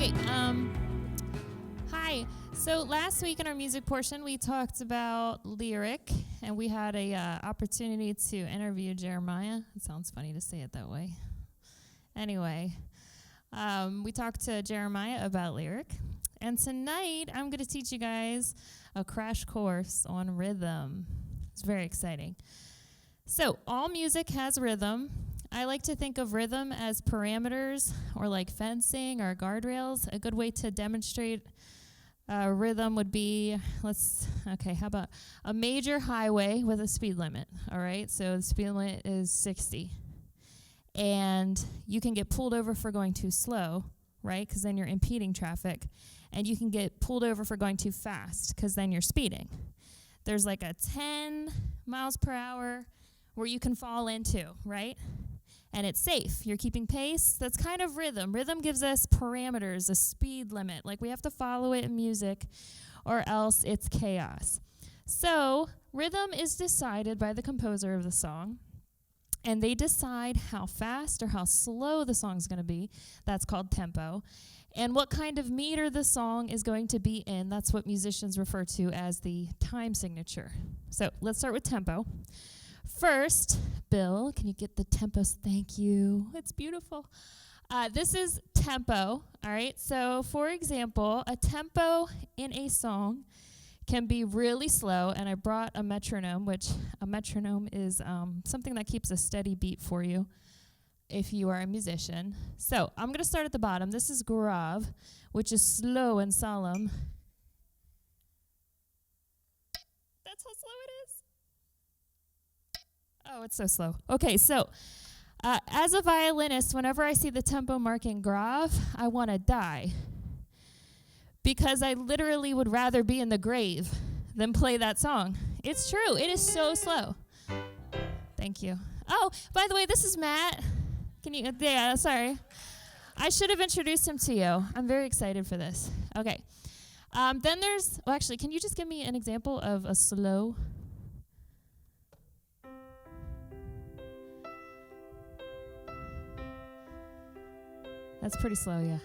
Okay, hi. So last week in our music portion, we talked about lyric, and we had a opportunity to interview Jeremiah. It sounds funny to say it that way. Anyway, we talked to Jeremiah about lyric, and tonight I'm going to teach you guys a crash course on rhythm. It's very exciting. So all music has rhythm. I like to think of rhythm as parameters or like fencing or guardrails. A good way to demonstrate rhythm would be, how about a major highway with a speed limit, all right? So the speed limit is 60. And you can get pulled over for going too slow, right? Because then you're impeding traffic. And you can get pulled over for going too fast because then you're speeding. There's like a 10 miles per hour where you can fall into, right? And it's safe. You're keeping pace. That's kind of rhythm. Rhythm gives us parameters, a speed limit. Like we have to follow it in music or else it's chaos. So rhythm is decided by the composer of the song. And they decide how fast or how slow the song's going to be. That's called tempo. And what kind of meter the song is going to be in. That's what musicians refer to as the time signature. So let's start with tempo. First, Bill, can you get the tempos? Thank you. It's beautiful. This is tempo, all right? So, for example, a tempo in a song can be really slow, and I brought a metronome, which a metronome is something that keeps a steady beat for you if you are a musician. So, I'm going to start at the bottom. This is grave, which is slow and solemn. That's how slow it is. Oh, it's so slow. Okay, so as a violinist, whenever I see the tempo marking grave, I want to die. Because I literally would rather be in the grave than play that song. It's true. It is so slow. Thank you. Oh, by the way, this is Matt. Can you, sorry. I should have introduced him to you. I'm very excited for this. Okay. Then there's, actually, can you just give me an example of a slow? That's pretty slow, yeah.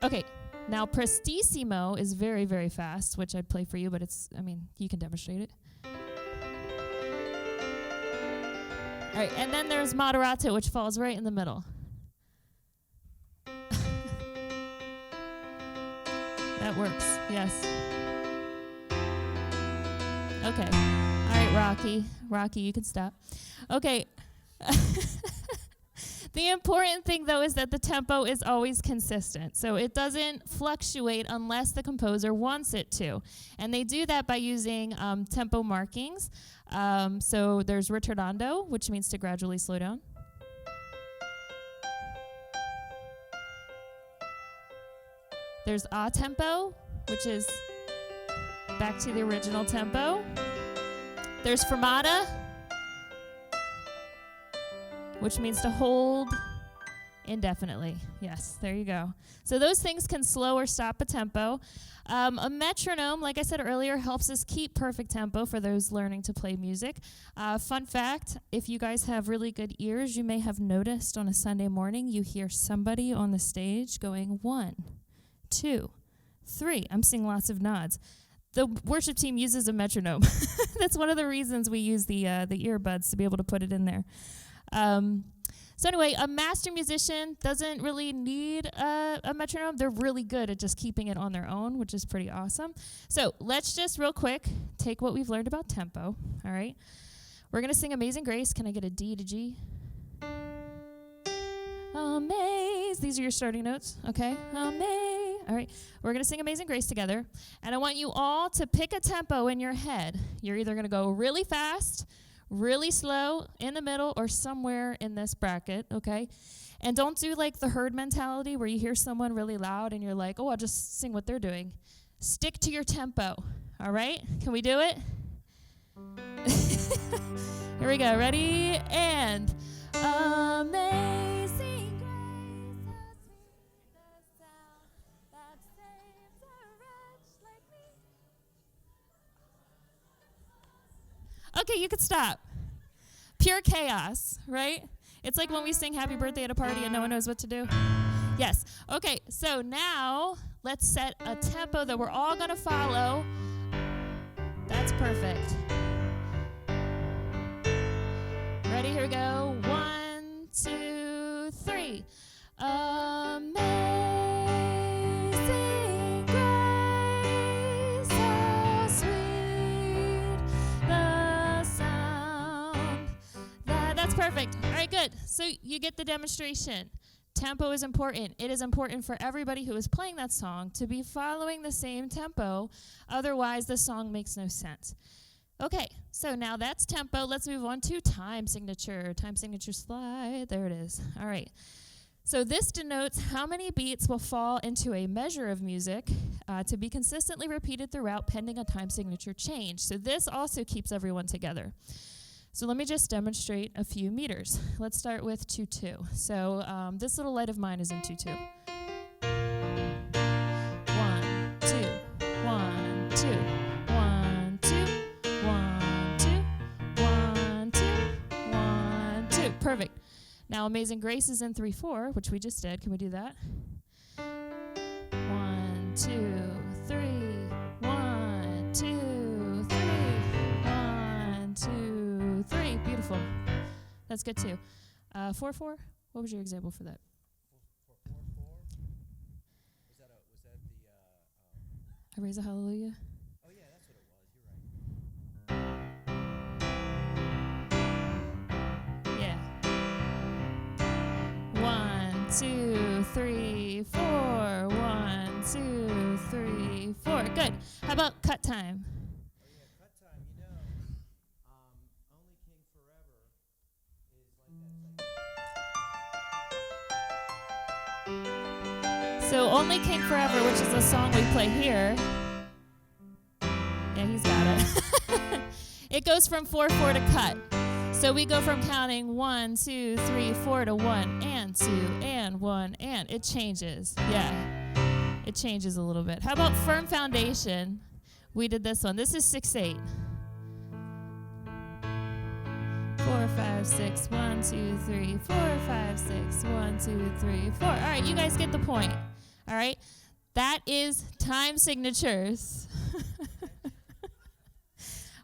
Okay, now prestissimo is very, very fast, which I'd play for you, but you can demonstrate it. All right, and then there's moderato, which falls right in the middle. That works, yes. Okay, all right, Rocky, you can stop. Okay. The important thing, though, is that the tempo is always consistent. So it doesn't fluctuate unless the composer wants it to. And they do that by using tempo markings. So there's ritardando, which means to gradually slow down. There's a tempo, which is back to the original tempo. There's fermata, which means to hold indefinitely. Yes, there you go. So those things can slow or stop a tempo. A metronome, like I said earlier, helps us keep perfect tempo for those learning to play music. Fun fact, if you guys have really good ears, you may have noticed on a Sunday morning you hear somebody on the stage going 1, 2, 3. I'm seeing lots of nods. The worship team uses a metronome. That's one of the reasons we use the earbuds to be able to put it in there. So anyway, a master musician doesn't really need a metronome. They're really good at just keeping it on their own, which is pretty awesome. So let's just real quick take what we've learned about tempo, all right? We're going to sing Amazing Grace. Can I get a D to G? Amaze. These are your starting notes, okay? Amaze. All right, we're going to sing Amazing Grace together. And I want you all to pick a tempo in your head. You're either going to go really fast, really slow, in the middle, or somewhere in this bracket, okay? And don't do like the herd mentality where you hear someone really loud and you're like, oh, I'll just sing what they're doing. Stick to your tempo, all right? Can we do it? Here we go. Ready? And amazing grace, how sweet the sound that saves a wretch like me. Okay, you could stop. Pure chaos, right? It's like when we sing happy birthday at a party and no one knows what to do. Yes. Okay, so now let's set a tempo that we're all going to follow. That's perfect. Ready? Here we go. 1, 2, 3. Amazing grace, how sweet the sound. That's perfect. All right, good. So you get the demonstration. Tempo is important. It is important for everybody who is playing that song to be following the same tempo. Otherwise, the song makes no sense. Okay, so now that's tempo. Let's move on to time signature. Time signature slide. There it is. All right. So this denotes how many beats will fall into a measure of music to be consistently repeated throughout pending a time signature change. So this also keeps everyone together. So let me just demonstrate a few meters. Let's start with 2-2. So this little light of mine is in 2-2. 1, 2, 1, 2, 1, 2, 1, 2, 1, 2, 1, 2. Perfect. Now Amazing Grace is in 3-4, which we just did. Can we do that? 1, 2, 3. 1, 2, 3. 1, 2, 3. Beautiful. That's good too. 4-4. What was your example for that? 4-4. Was that the? I raise a hallelujah. Oh yeah, that's what it was. You're right. Yeah. 1, 2, 3, 4. 1, 2, 3, 4. Good. How about cut time? Oh yeah, cut time. Only King Forever is like that. So Only King Forever, which is a song we play here. Yeah, he's got it. It goes from 4-4 to cut. So we go from counting 1, 2, 3, 4 to 1 and 2 and 1 and it changes. Yeah, it changes a little bit. How about Firm Foundation? We did this one. This is 6-8. 4, 5, 6, 1, 2, 3, 4, 5, 6, 1, 2, 3, 4. All right, you guys get the point. All right, that is time signatures.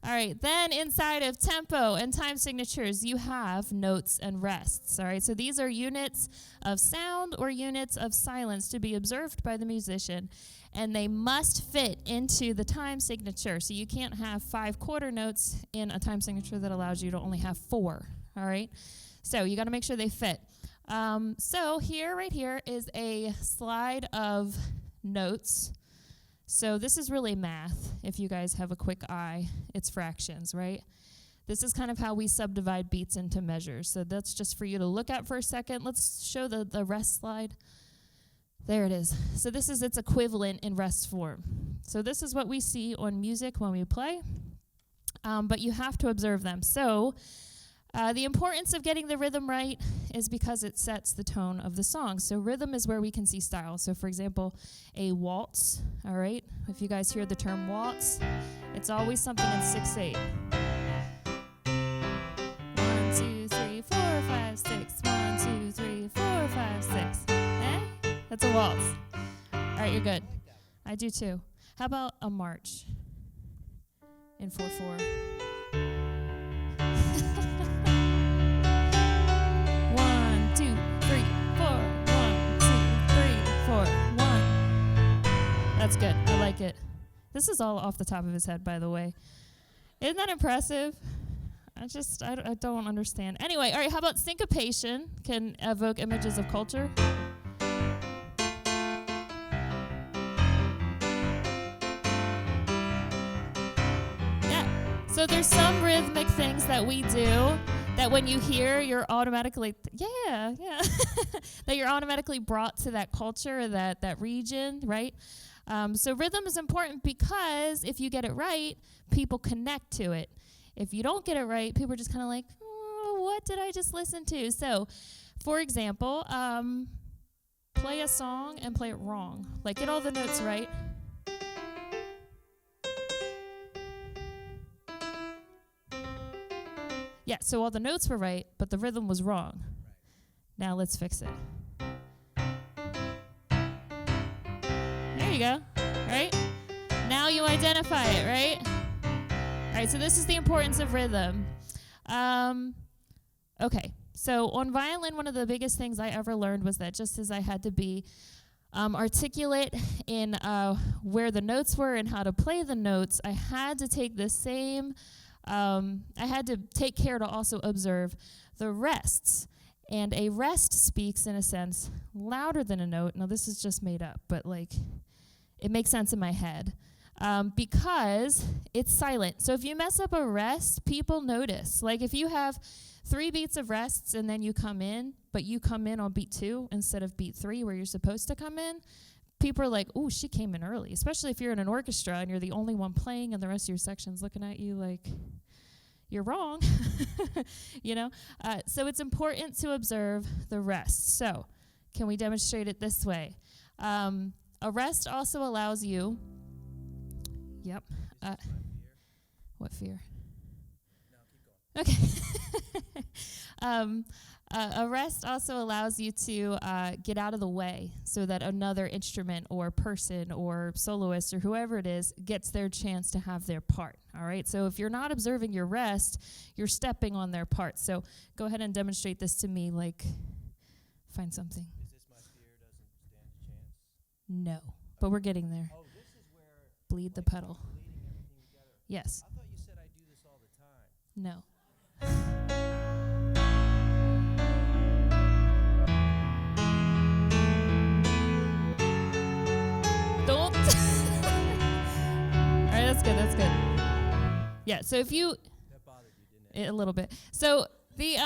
All right, then inside of tempo and time signatures, you have notes and rests. All right, so these are units of sound or units of silence to be observed by the musician, and they must fit into the time signature. So you can't have 5 quarter notes in a time signature that allows you to only have 4. All right, so you got to make sure they fit. So right here is a slide of notes. So this is really math. If you guys have a quick eye, it's fractions, right? This is kind of how we subdivide beats into measures. So that's just for you to look at for a second. Let's show the rest slide. There it is. So this is its equivalent in rest form. So this is what we see on music when we play, but you have to observe them. So the importance of getting the rhythm right is because it sets the tone of the song. So rhythm is where we can see style. So for example, a waltz, all right? If you guys hear the term waltz, it's always something in 6-8. 1, 2, 3, 4, 5, 6. 1, 2, 3, 4, 5, 6. That's a waltz. All right, you're good. I do too. How about a march in 4/4? 1, 2, 3, 4. 1, 2, 3, 4. 1. That's good. I like it. This is all off the top of his head, by the way. Isn't that impressive? I don't understand. Anyway, all right, how about syncopation? Can evoke images of culture. So there's some rhythmic things that we do that when you hear, you're automatically, that you're automatically brought to that culture or that region, right? So rhythm is important because if you get it right, people connect to it. If you don't get it right, people are just kind of like, oh, what did I just listen to? So, for example, play a song and play it wrong. Like, get all the notes right. Yeah, so all the notes were right, but the rhythm was wrong. Now let's fix it. There you go. Right? Now you identify it, right? All right, so this is the importance of rhythm. Okay, so on violin, one of the biggest things I ever learned was that just as I had to be articulate in where the notes were and how to play the notes, I had to take the same, I had to take care to also observe the rests. And a rest speaks, in a sense, louder than a note. Now, this is just made up, but like, it makes sense in my head. Because it's silent. So if you mess up a rest, people notice. Like if you have 3 beats of rests and then you come in, but you come in on beat 2 instead of beat 3 where you're supposed to come in, people are like, "Ooh, she came in early." Especially if you're in an orchestra and you're the only one playing and the rest of your section's looking at you like, you're wrong. You know? So it's important to observe the rest. So can we demonstrate it this way? A rest also allows you... Yep. What fear? No, keep going. Okay. A rest also allows you to get out of the way so that another instrument or person or soloist or whoever it is gets their chance to have their part. All right. So if you're not observing your rest, you're stepping on their part. So go ahead and demonstrate this to me. Like, find something. Is this my fear doesn't stand a chance? No, but we're getting there. Oh, this is where Bleed the pedal. bleeding everything together. Yes. I thought you said I do this all the time. No. Don't. All right, that's good. That's good. Yeah. So if you, That bothered you, didn't it? a little bit. So the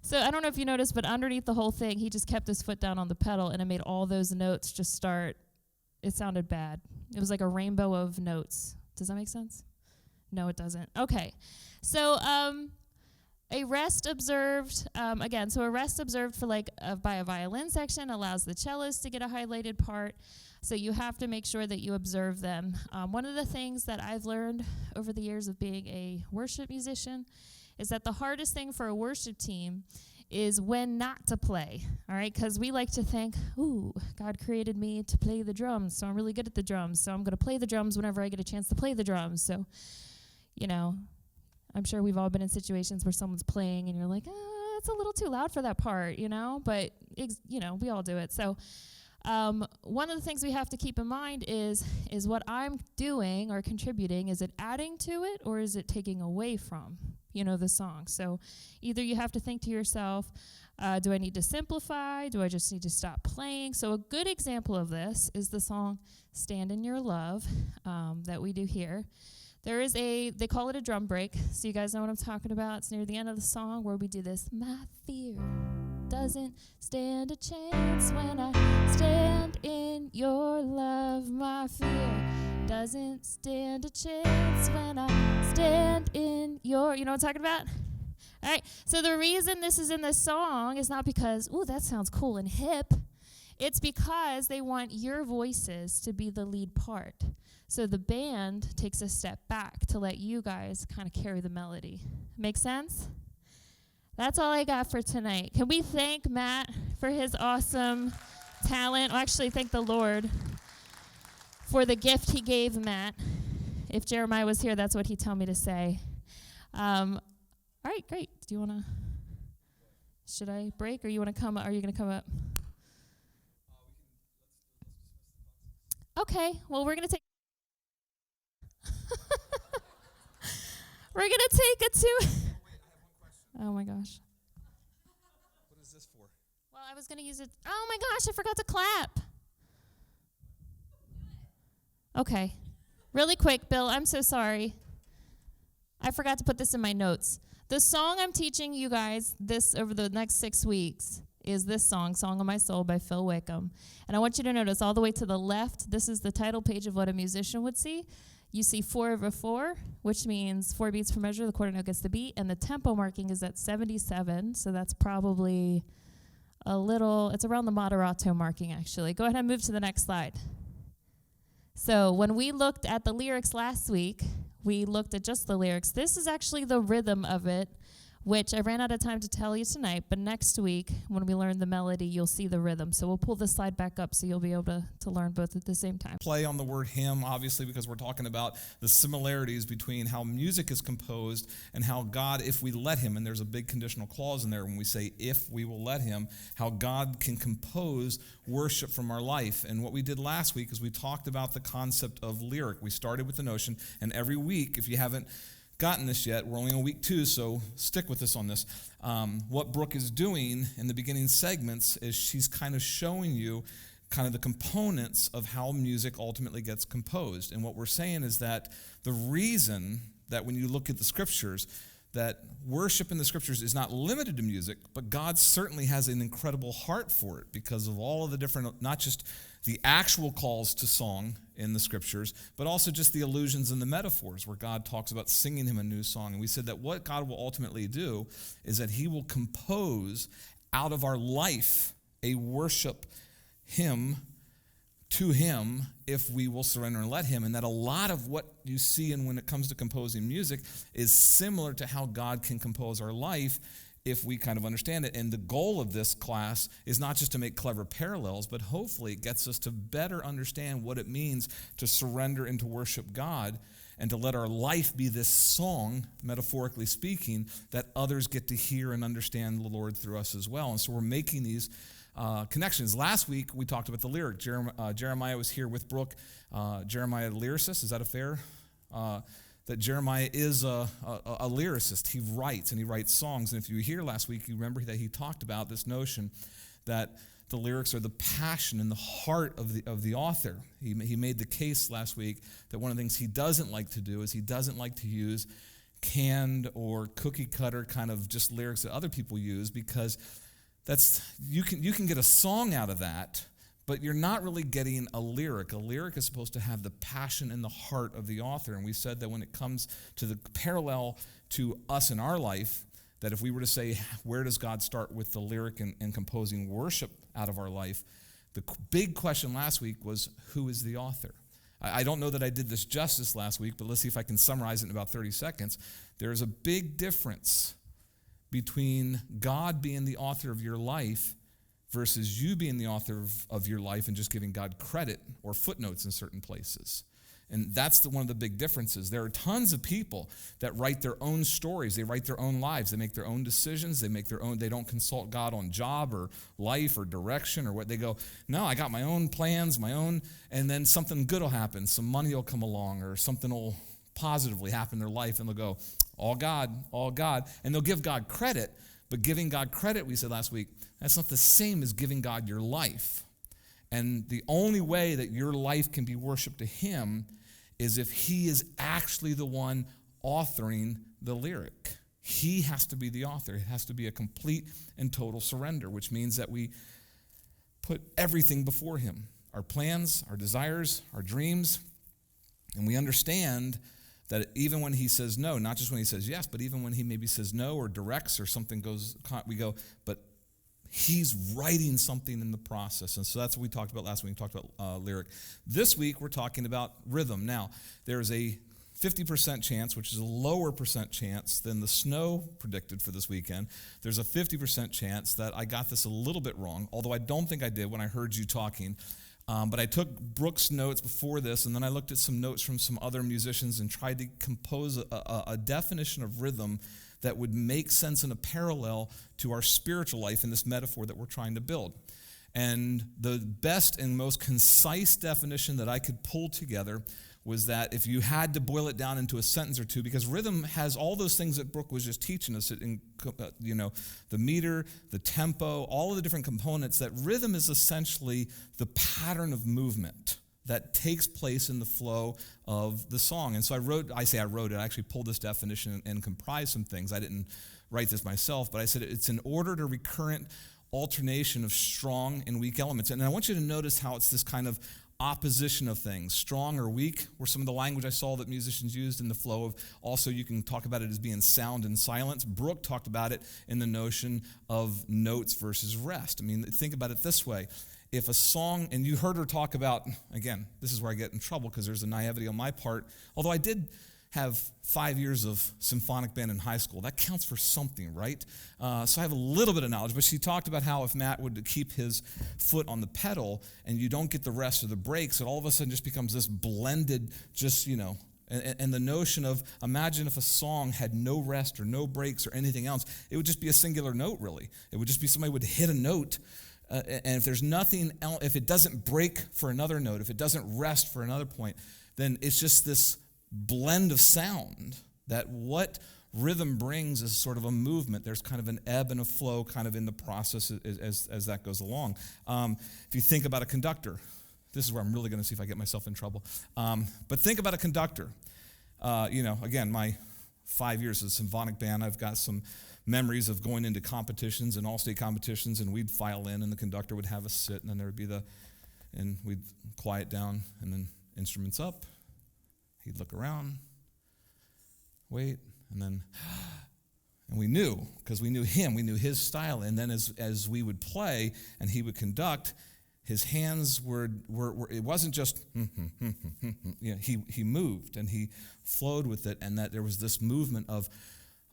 So I don't know if you noticed, but underneath the whole thing, he just kept his foot down on the pedal, and it made all those notes just start. It sounded bad. It was like a rainbow of notes. Does that make sense? No, it doesn't. Okay. So a rest observed, again, so a rest observed for by a violin section allows the cellist to get a highlighted part. So you have to make sure that you observe them. One of the things that I've learned over the years of being a worship musician is that the hardest thing for a worship team is when not to play, all right? Because we like to think, ooh, God created me to play the drums, so I'm really good at the drums, so I'm going to play the drums whenever I get a chance to play the drums. So, you know, I'm sure we've all been in situations where someone's playing and you're like, it's a little too loud for that part, you know? But, we all do it. So one of the things we have to keep in mind is what I'm doing or contributing, is it adding to it or is it taking away from, the song? So either you have to think to yourself, do I need to simplify? Do I just need to stop playing? So a good example of this is the song Stand in Your Love that we do here. They call it a drum break, so you guys know what I'm talking about. It's near the end of the song where we do this. My fear doesn't stand a chance when I stand in your love. My fear doesn't stand a chance when I stand in your... You know what I'm talking about? All right, so the reason this is in this song is not because, ooh, that sounds cool and hip. It's because they want your voices to be the lead part. So the band takes a step back to let you guys kind of carry the melody. Make sense? That's all I got for tonight. Can we thank Matt for his awesome talent? Well, actually, thank the Lord for the gift he gave Matt. If Jeremiah was here, that's what he'd tell me to say. All right, great. Do you want to... Should I break, or you want to come? Are you going to come up? Okay, well, we're going to take... We're going to take a two... Wait, I have one question. Oh, my gosh. What is this for? Well, I was going to use it... Oh, my gosh, I forgot to clap. Okay. Really quick, Bill, I'm so sorry. I forgot to put this in my notes. The song I'm teaching you guys over the next 6 weeks is this song, Song of My Soul by Phil Wickham. And I want you to notice all the way to the left, this is the title page of what a musician would see. You see 4/4, which means 4 beats per measure, the quarter note gets the beat, and the tempo marking is at 77, so that's probably it's around the moderato marking, actually. Go ahead and move to the next slide. So when we looked at the lyrics last week, we looked at just the lyrics. This is actually the rhythm of it which I ran out of time to tell you tonight, but next week when we learn the melody, you'll see the rhythm. So we'll pull the slide back up so you'll be able to learn both at the same time. Play on the word hymn, obviously, because we're talking about the similarities between how music is composed and how God, if we let him, and there's a big conditional clause in there when we say if we will let him, how God can compose worship from our life. And what we did last week is we talked about the concept of lyric. We started with the notion, and every week, if you haven't gotten this yet, we're only on week 2, so stick with us on this. What Brooke is doing in the beginning segments is she's kind of showing you kind of the components of how music ultimately gets composed. And what we're saying is that the reason that when you look at the scriptures, that worship in the scriptures is not limited to music, but God certainly has an incredible heart for it because of all of the different, not just the actual calls to song in the scriptures, but also just the allusions and the metaphors where God talks about singing him a new song. And we said that what God will ultimately do is that he will compose out of our life a worship hymn to him if we will surrender and let him, and that a lot of what you see and when it comes to composing music is similar to how God can compose our life if we kind of understand it. And the goal of this class is not just to make clever parallels, but hopefully it gets us to better understand what it means to surrender and to worship God and to let our life be this song, metaphorically speaking, that others get to hear and understand the Lord through us as well. And so we're making these connections. Last week, we talked about the lyric. Jeremiah was here with Brooke. Jeremiah, lyricist, is that a fair? That Jeremiah is a lyricist. He writes, and he writes songs. And if you were here last week, you remember that he talked about this notion that the lyrics are the passion and the heart of the author. He made the case last week that one of the things he doesn't like to do is he doesn't like to use canned or cookie cutter kind of just lyrics that other people use, because that's you can get a song out of that, but you're not really getting a lyric. A lyric is supposed to have the passion and the heart of the author. And we said that when it comes to the parallel to us in our life, that if we were to say, where does God start with the lyric and composing worship out of our life, the big question last week was, who is the author? I don't know that I did this justice last week, but let's see if I can summarize it in about 30 seconds. There's a big difference between God being the author of your life versus you being the author of your life and just giving God credit or footnotes in certain places. And that's one of the big differences. There are tons of people that write their own stories. They write their own lives. They make their own decisions. They don't consult God on job or life or direction or what. They go, no, I got my own plans, and then something good will happen. Some money will come along or something will positively happen in their life, and they'll go, all God, all God. And they'll give God credit, but giving God credit, we said last week, that's not the same as giving God your life. And the only way that your life can be worship to him is if he is actually the one authoring the lyric. He has to be the author. It has to be a complete and total surrender, which means that we put everything before him, our plans, our desires, our dreams, and we understand that even when he says no, not just when he says yes, but even when he maybe says no or directs or something goes, we go, but he's writing something in the process. And so that's what we talked about last week. We talked about lyric. This week, we're talking about rhythm. Now, there's a 50% chance, which is a lower percent chance than the snow predicted for this weekend. There's a 50% chance that I got this a little bit wrong, although I don't think I did when I heard you talking. But I took Brooke's notes before this, and then I looked at some notes from some other musicians and tried to compose a definition of rhythm that would make sense in a parallel to our spiritual life in this metaphor that we're trying to build. And the best and most concise definition that I could pull together was that if you had to boil it down into a sentence or two, because rhythm has all those things that Brooke was just teaching us, the meter, the tempo, all of the different components, that rhythm is essentially the pattern of movement that takes place in the flow of the song. And so I actually pulled this definition and comprised some things. I didn't write this myself, but I said it's an ordered or recurrent alternation of strong and weak elements. And I want you to notice how it's this kind of opposition of things. Strong or weak were some of the language I saw that musicians used in the flow of, also you can talk about it as being sound and silence. Brooke talked about it in the notion of notes versus rest. I mean, think about it this way. If a song, and you heard her talk about, again, this is where I get in trouble because there's a naivety on my part, although I did have 5 years of symphonic band in high school. That counts for something, right? So I have a little bit of knowledge, but she talked about how if Matt would keep his foot on the pedal and you don't get the rest of the brakes, it all of a sudden just becomes this blended, just, and the notion of, imagine if a song had no rest or no breaks or anything else, it would just be a singular note, really. It would just be somebody would hit a note, and if there's nothing else, if it doesn't break for another note, if it doesn't rest for another point, then it's just this blend of sound that what rhythm brings is sort of a movement. There's kind of an ebb and a flow kind of in the process as that goes along. If you think about a conductor, this is where I'm really going to see if I get myself in trouble. But think about a conductor. Again, my 5 years of symphonic band, I've got some memories of going into competitions and all-state competitions, and we'd file in, and the conductor would have us sit, and then there would be and we'd quiet down, and then instruments up. He'd look around, wait, and we knew, because we knew him, we knew his style, and then as we would play and he would conduct, his hands were it wasn't just, he moved and he flowed with it, and that there was this movement of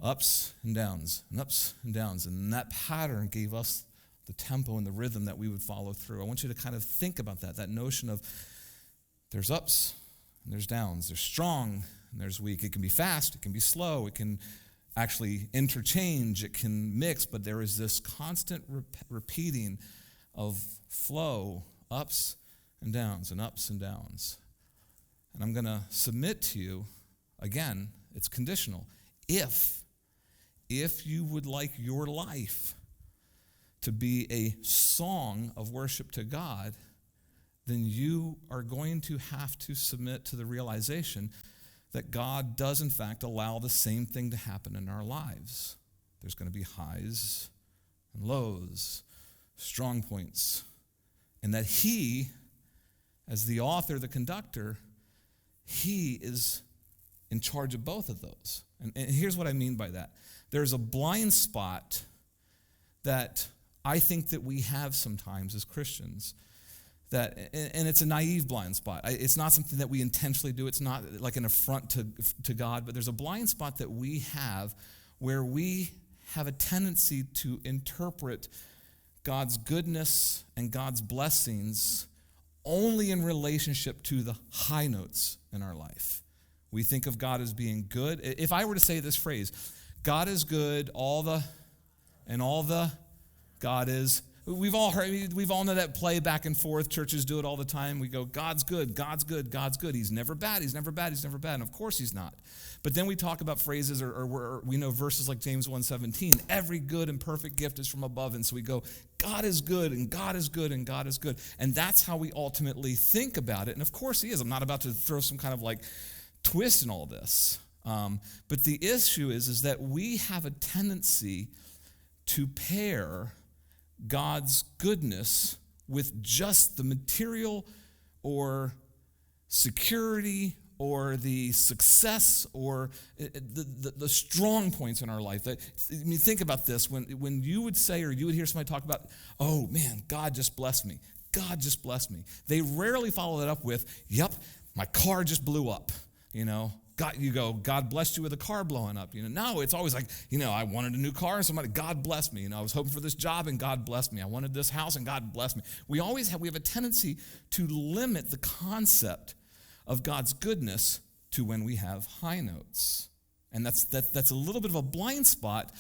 ups and downs, and that pattern gave us the tempo and the rhythm that we would follow through. I want you to kind of think about that notion of there's ups, and there's downs, there's strong, and there's weak. It can be fast, it can be slow, it can actually interchange, it can mix, but there is this constant repeating of flow, ups and downs, and ups and downs. And I'm going to submit to you, again, it's conditional. If you would like your life to be a song of worship to God, then you are going to have to submit to the realization that God does, in fact, allow the same thing to happen in our lives. There's going to be highs and lows, strong points, and that he, as the author, the conductor, he is in charge of both of those. And here's what I mean by that. There's a blind spot that I think that we have sometimes as Christians, and it's a naive blind spot. It's not something that we intentionally do. It's not like an affront to God, but there's a blind spot that we have where we have a tendency to interpret God's goodness and God's blessings only in relationship to the high notes in our life. We think of God as being good. If I were to say this phrase, God is good, all the God is. We've all heard, we've all know that play back and forth. Churches do it all the time. We go, God's good, God's good, God's good. He's never bad, he's never bad, he's never bad. And of course he's not. But then we talk about phrases, or we know verses like James 1:17. Every good and perfect gift is from above. And so we go, God is good, and God is good, and God is good. And that's how we ultimately think about it. And of course he is. I'm not about to throw some kind of like twist in all this. But the issue is that we have a tendency to pair God's goodness with just the material or security or the success or the strong points in our life. I mean, think about this. When you would say, or you would hear somebody talk about, oh man, God just blessed me. God just blessed me. They rarely follow that up with, yep, my car just blew up. God blessed you with a car blowing up. No, it's always like, I wanted a new car and God blessed me. I was hoping for this job and God blessed me. I wanted this house and God blessed me. We have a tendency to limit the concept of God's goodness to when we have high notes. And that's a little bit of a blind spot,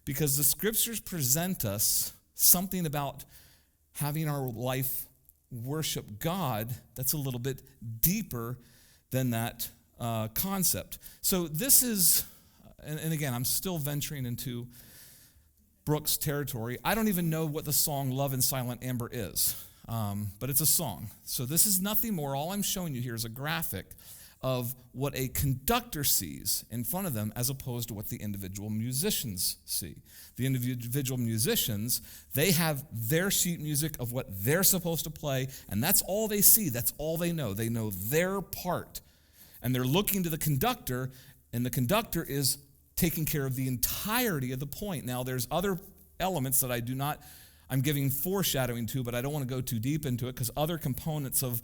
because the scriptures present us something about having our life worship God that's a little bit deeper than that concept. So this is, and again, I'm still venturing into Brooke's territory. I don't even know what the song Love in Silent Amber is, but it's a song. So this is nothing more. All I'm showing you here is a graphic of what a conductor sees in front of them as opposed to what the individual musicians see. The individual musicians, they have their sheet music of what they're supposed to play, and that's all they see. That's all they know. They know their part. And they're looking to the conductor, and the conductor is taking care of the entirety of the point. Now, there's other elements that I'm giving foreshadowing to, but I don't want to go too deep into it, because other components of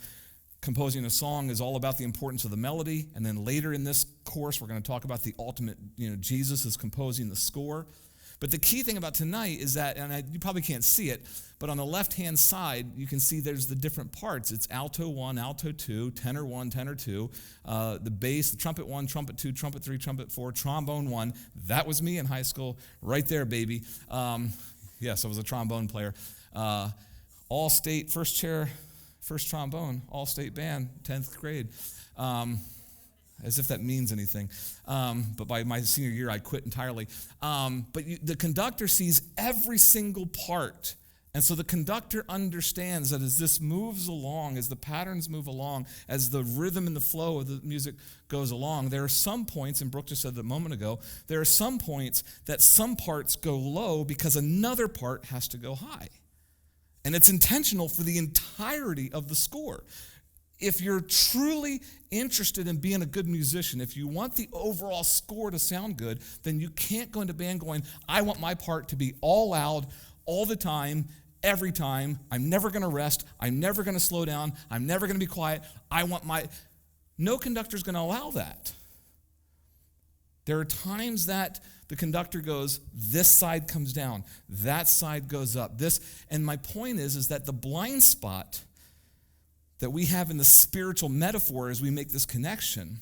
composing a song is all about the importance of the melody, and then later in this course, we're going to talk about the ultimate, Jesus is composing the score. But the key thing about tonight is that, and you probably can't see it, but on the left-hand side, you can see there's the different parts. It's alto 1, alto 2, tenor 1, tenor 2, the bass, the trumpet 1, trumpet 2, trumpet 3, trumpet 4, trombone 1. That was me in high school, right there, baby. Yes, I was a trombone player. All-state, first chair, first trombone, all-state band, 10th grade. As if that means anything. But by my senior year, I quit entirely. But the conductor sees every single part. And so the conductor understands that as this moves along, as the patterns move along, as the rhythm and the flow of the music goes along, there are some points, and Brooke just said that a moment ago, there are some points that some parts go low because another part has to go high. And it's intentional for the entirety of the score. If you're truly interested in being a good musician, if you want the overall score to sound good, then you can't go into band going, I want my part to be all loud, all the time, every time. I'm never going to rest. I'm never going to slow down. I'm never going to be quiet. No conductor's going to allow that. There are times that the conductor goes, this side comes down, that side goes up. And my point is that the blind spot that we have in the spiritual metaphor as we make this connection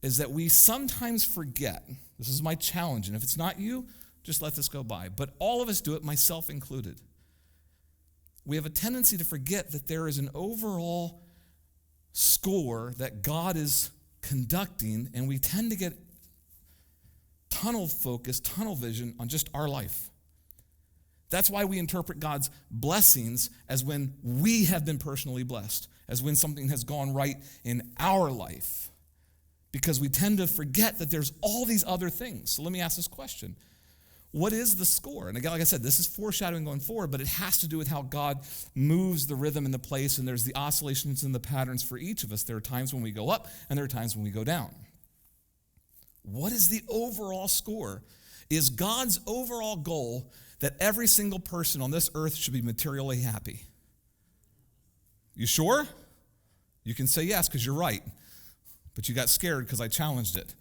is that we sometimes forget. This is my challenge, and if it's not you, just let this go by. But all of us do it, myself included. We have a tendency to forget that there is an overall score that God is conducting, and we tend to get tunnel focus, tunnel vision on just our life. That's why we interpret God's blessings as when we have been personally blessed, as when something has gone right in our life, because we tend to forget that there's all these other things. So let me ask this question. What is the score? And again, like I said, this is foreshadowing going forward, but it has to do with how God moves the rhythm and the place, and there's the oscillations and the patterns for each of us. There are times when we go up, and there are times when we go down. What is the overall score? Is God's overall goal that every single person on this earth should be materially happy? You sure? You can say yes because you're right, but you got scared because I challenged it.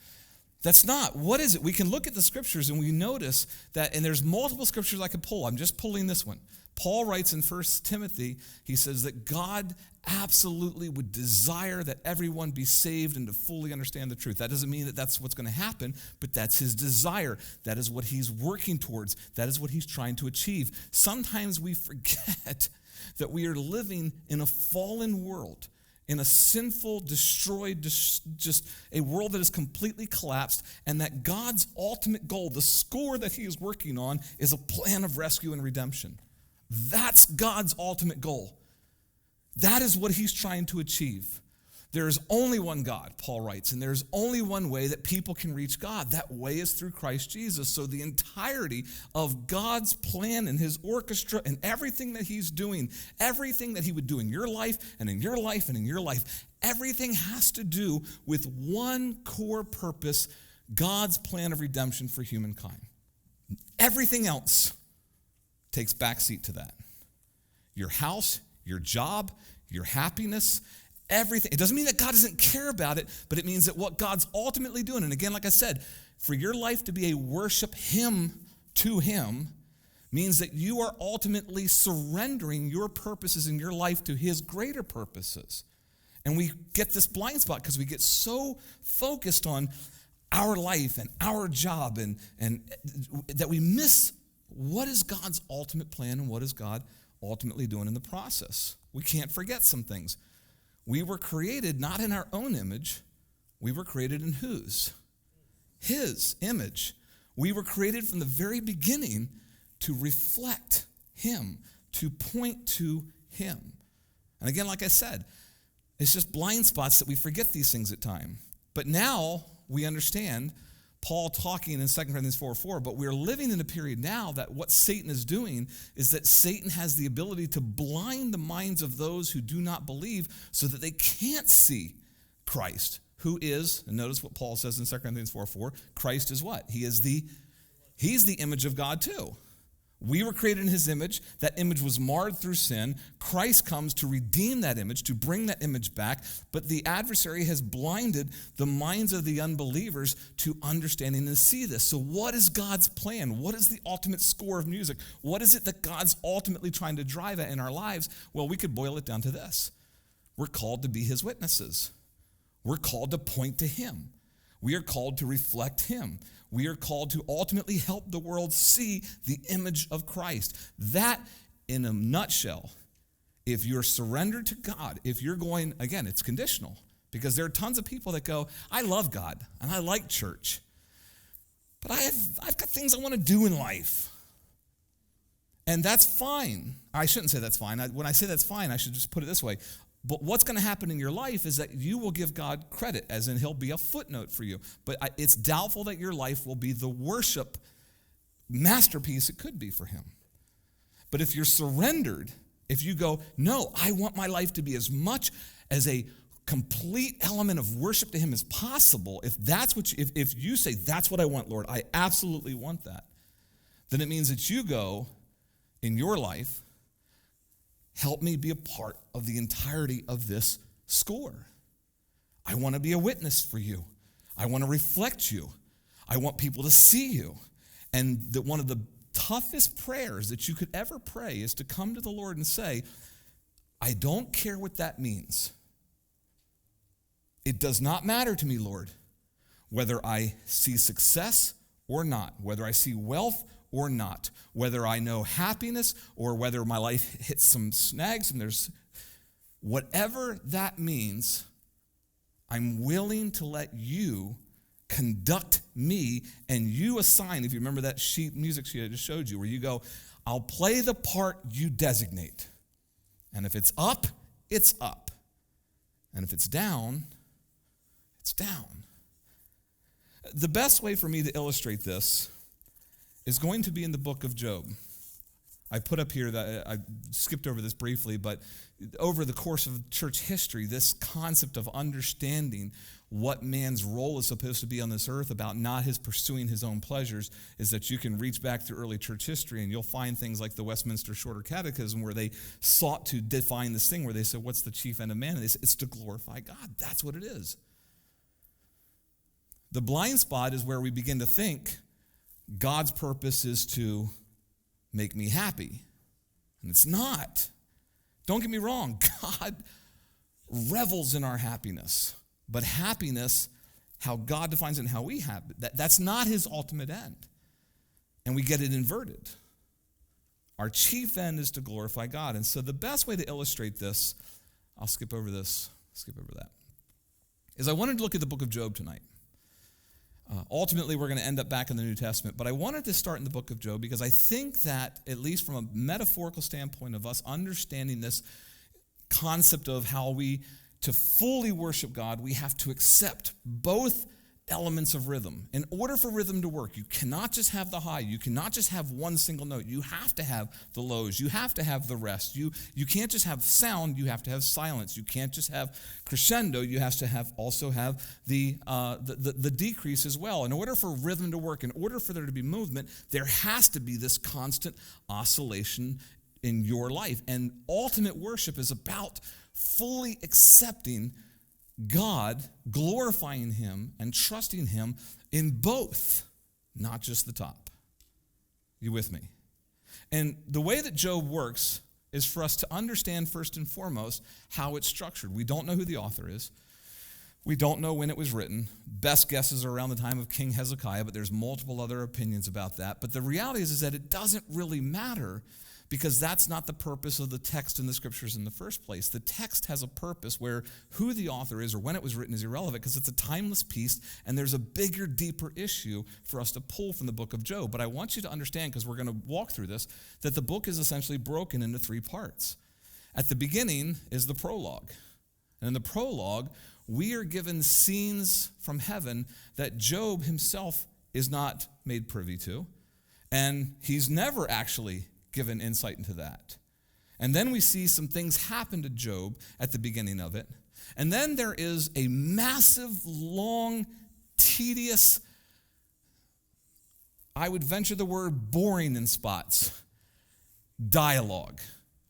That's not. What is it? We can look at the scriptures and we notice that, and there's multiple scriptures I could pull. I'm just pulling this one. Paul writes in 1 Timothy, he says that God absolutely would desire that everyone be saved and to fully understand the truth. That doesn't mean that that's what's going to happen, but that's his desire. That is what he's working towards. That is what he's trying to achieve. Sometimes we forget that we are living in a fallen world, in a sinful, destroyed, just a world that is completely collapsed, and that God's ultimate goal, the score that he is working on, is a plan of rescue and redemption. That's God's ultimate goal. That is what he's trying to achieve. There is only one God, Paul writes, and there's only one way that people can reach God. That way is through Christ Jesus. So the entirety of God's plan and his orchestra and everything that he's doing, everything that he would do in your life and in your life and in your life, everything has to do with one core purpose, God's plan of redemption for humankind. Everything else takes backseat to that. Your house, your job, your happiness, everything. It doesn't mean that God doesn't care about it, but it means that what God's ultimately doing, and again, like I said, for your life to be a worship him to him means that you are ultimately surrendering your purposes in your life to his greater purposes. And we get this blind spot because we get so focused on our life and our job and that we miss what is God's ultimate plan and what is God ultimately doing in the process. We can't forget some things. We were created not in our own image. We were created in whose? His image. We were created from the very beginning to reflect him, to point to him. And again, like I said, it's just blind spots that we forget these things at times. But now we understand Paul talking in 2 Corinthians 4:4, but we're living in a period now that what Satan is doing is that Satan has the ability to blind the minds of those who do not believe so that they can't see Christ, who is, and notice what Paul says in 2 Corinthians 4:4, Christ is what? He's the image of God too. We were created in his image. That image was marred through sin. Christ comes to redeem that image, to bring that image back. But the adversary has blinded the minds of the unbelievers to understanding and see this. So what is God's plan? What is the ultimate score of music? What is it that God's ultimately trying to drive at in our lives? Well, we could boil it down to this. We're called to be his witnesses. We're called to point to him. We are called to reflect him. We are called to ultimately help the world see the image of Christ. That, in a nutshell, if you're surrendered to God, if you're going, again, it's conditional, because there are tons of people that go, I love God, and I like church, but I've got things I want to do in life. And that's fine. I shouldn't say that's fine. When I say that's fine, I should just put it this way. But what's going to happen in your life is that you will give God credit, as in he'll be a footnote for you. But it's doubtful that your life will be the worship masterpiece it could be for him. But if you're surrendered, if you go, no, I want my life to be as much as a complete element of worship to him as possible, if that's what if you say, that's what I want, Lord, I absolutely want that, then it means that you go in your life, help me be a part of the entirety of this score. I want to be a witness for you. I want to reflect you. I want people to see you. And that one of the toughest prayers that you could ever pray is to come to the Lord and say, I don't care what that means. It does not matter to me, Lord, whether I see success or not, whether I see wealth or not, whether I know happiness or whether my life hits some snags and there's whatever that means, I'm willing to let you conduct me and you assign, if you remember that music sheet I just showed you, where you go, I'll play the part you designate. And if it's up, it's up. And if it's down, it's down. The best way for me to illustrate this is going to be in the book of Job. I put up here that I skipped over this briefly, but over the course of church history, this concept of understanding what man's role is supposed to be on this earth, about not his pursuing his own pleasures, is that you can reach back through early church history and you'll find things like the Westminster Shorter Catechism where they sought to define this thing, where they said, what's the chief end of man? And they said, it's to glorify God. That's what it is. The blind spot is where we begin to think God's purpose is to make me happy. And it's not. Don't get me wrong. God revels in our happiness. But happiness, how God defines it and how we have it, that's not his ultimate end. And we get it inverted. Our chief end is to glorify God. And so the best way to illustrate this, I'll skip over that, is I wanted to look at the book of Job tonight. Ultimately, we're going to end up back in the New Testament, but I wanted to start in the book of Job because I think that, at least from a metaphorical standpoint of us understanding this concept of how to fully worship God, we have to accept both elements of rhythm. In order for rhythm to work, you cannot just have the high. You cannot just have one single note. You have to have the lows. You have to have the rest. You can't just have sound. You have to have silence. You can't just have crescendo. You have to also have the decrease as well. In order for rhythm to work, in order for there to be movement, there has to be this constant oscillation in your life. And ultimate worship is about fully accepting God, glorifying him, and trusting him in both, not just the top. You with me? And the way that Job works is for us to understand first and foremost how it's structured. We don't know who the author is. We don't know when it was written. Best guesses are around the time of King Hezekiah, but there's multiple other opinions about that. But the reality is that it doesn't really matter, because that's not the purpose of the text in the scriptures in the first place. The text has a purpose where who the author is or when it was written is irrelevant, because it's a timeless piece and there's a bigger, deeper issue for us to pull from the book of Job. But I want you to understand, because we're going to walk through this, that the book is essentially broken into three parts. At the beginning is the prologue. And in the prologue, we are given scenes from heaven that Job himself is not made privy to. And he's never actually given insight into that. And then we see some things happen to Job at the beginning of it. And then there is a massive, long, tedious, I would venture the word boring in spots, dialogue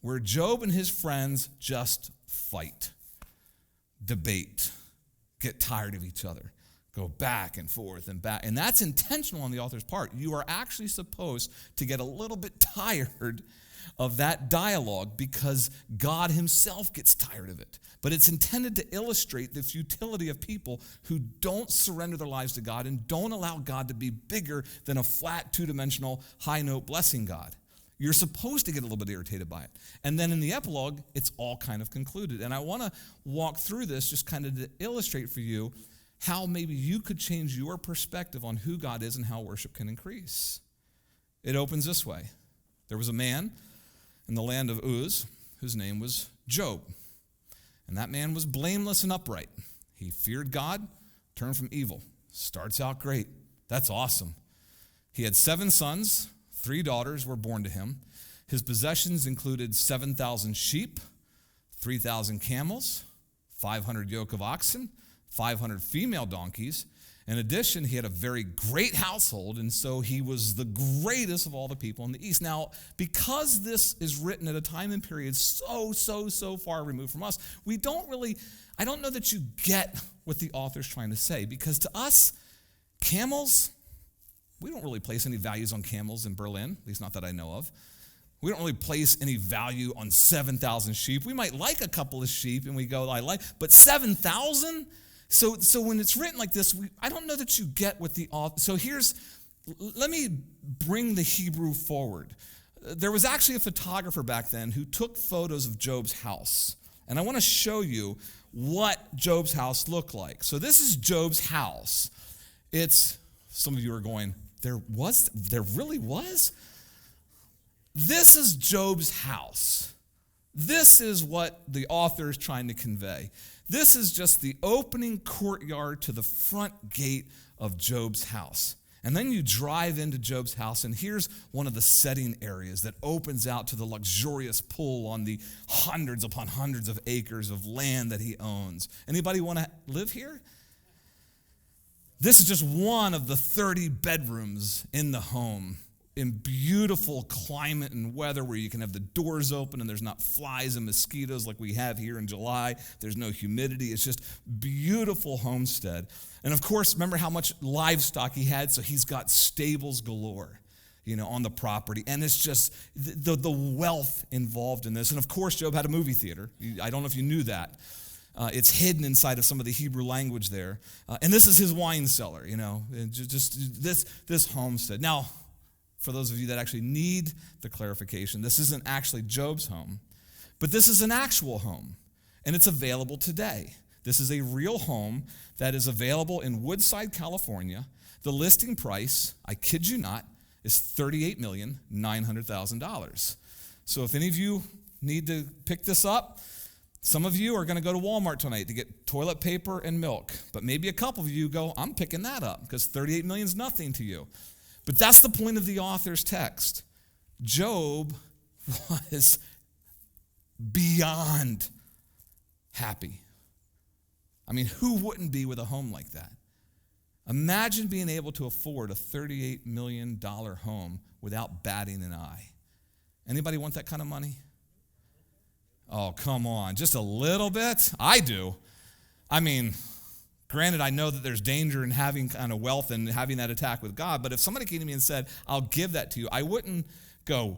where Job and his friends just fight, debate, get tired of each other, go back and forth and back. And that's intentional on the author's part. You are actually supposed to get a little bit tired of that dialogue because God himself gets tired of it. But it's intended to illustrate the futility of people who don't surrender their lives to God and don't allow God to be bigger than a flat, two-dimensional, high-note blessing God. You're supposed to get a little bit irritated by it. And then in the epilogue, it's all kind of concluded. And I want to walk through this just kind of to illustrate for you how maybe you could change your perspective on who God is and how worship can increase. It opens this way. There was a man in the land of Uz whose name was Job. And that man was blameless and upright. He feared God, turned from evil. Starts out great. That's awesome. He had 7 sons. 3 daughters were born to him. His possessions included 7,000 sheep, 3,000 camels, 500 yoke of oxen, 500 female donkeys. In addition, he had a very great household, and so he was the greatest of all the people in the East. Now, because this is written at a time and period so far removed from us, I don't know that you get what the author's trying to say, because to us, camels, we don't really place any values on camels in Berlin, at least not that I know of. We don't really place any value on 7,000 sheep. We might like a couple of sheep, and we go, but 7,000? So when it's written like this, I don't know that you get what the author. So let me bring the Hebrew forward. There was actually a photographer back then who took photos of Job's house. And I want to show you what Job's house looked like. So this is Job's house. Some of you are going, there really was? This is Job's house. This is what the author is trying to convey. This is just the opening courtyard to the front gate of Job's house. And then you drive into Job's house, and here's one of the setting areas that opens out to the luxurious pool on the hundreds upon hundreds of acres of land that he owns. Anybody want to live here? This is just one of the 30 bedrooms in the home, in beautiful climate and weather where you can have the doors open and there's not flies and mosquitoes like we have here in July. There's no humidity. It's just beautiful homestead. And of course, remember how much livestock he had? So he's got stables galore, on the property. And it's just the wealth involved in this. And of course, Job had a movie theater. I don't know if you knew that. It's hidden inside of some of the Hebrew language there. And this is his wine cellar, just this homestead. Now, for those of you that actually need the clarification, this isn't actually Job's home, but this is an actual home, and it's available today. This is a real home that is available in Woodside, California. The listing price, I kid you not, is $38,900,000. So if any of you need to pick this up, some of you are going to go to Walmart tonight to get toilet paper and milk, but maybe a couple of you go, I'm picking that up because $38 million is nothing to you. But that's the point of the author's text. Job was beyond happy. I mean, who wouldn't be with a home like that? Imagine being able to afford a $38 million home without batting an eye. Anybody want that kind of money? Oh, come on. Just a little bit? I do. I mean, granted, I know that there's danger in having kind of wealth and having that attack with God, but if somebody came to me and said, I'll give that to you, I wouldn't go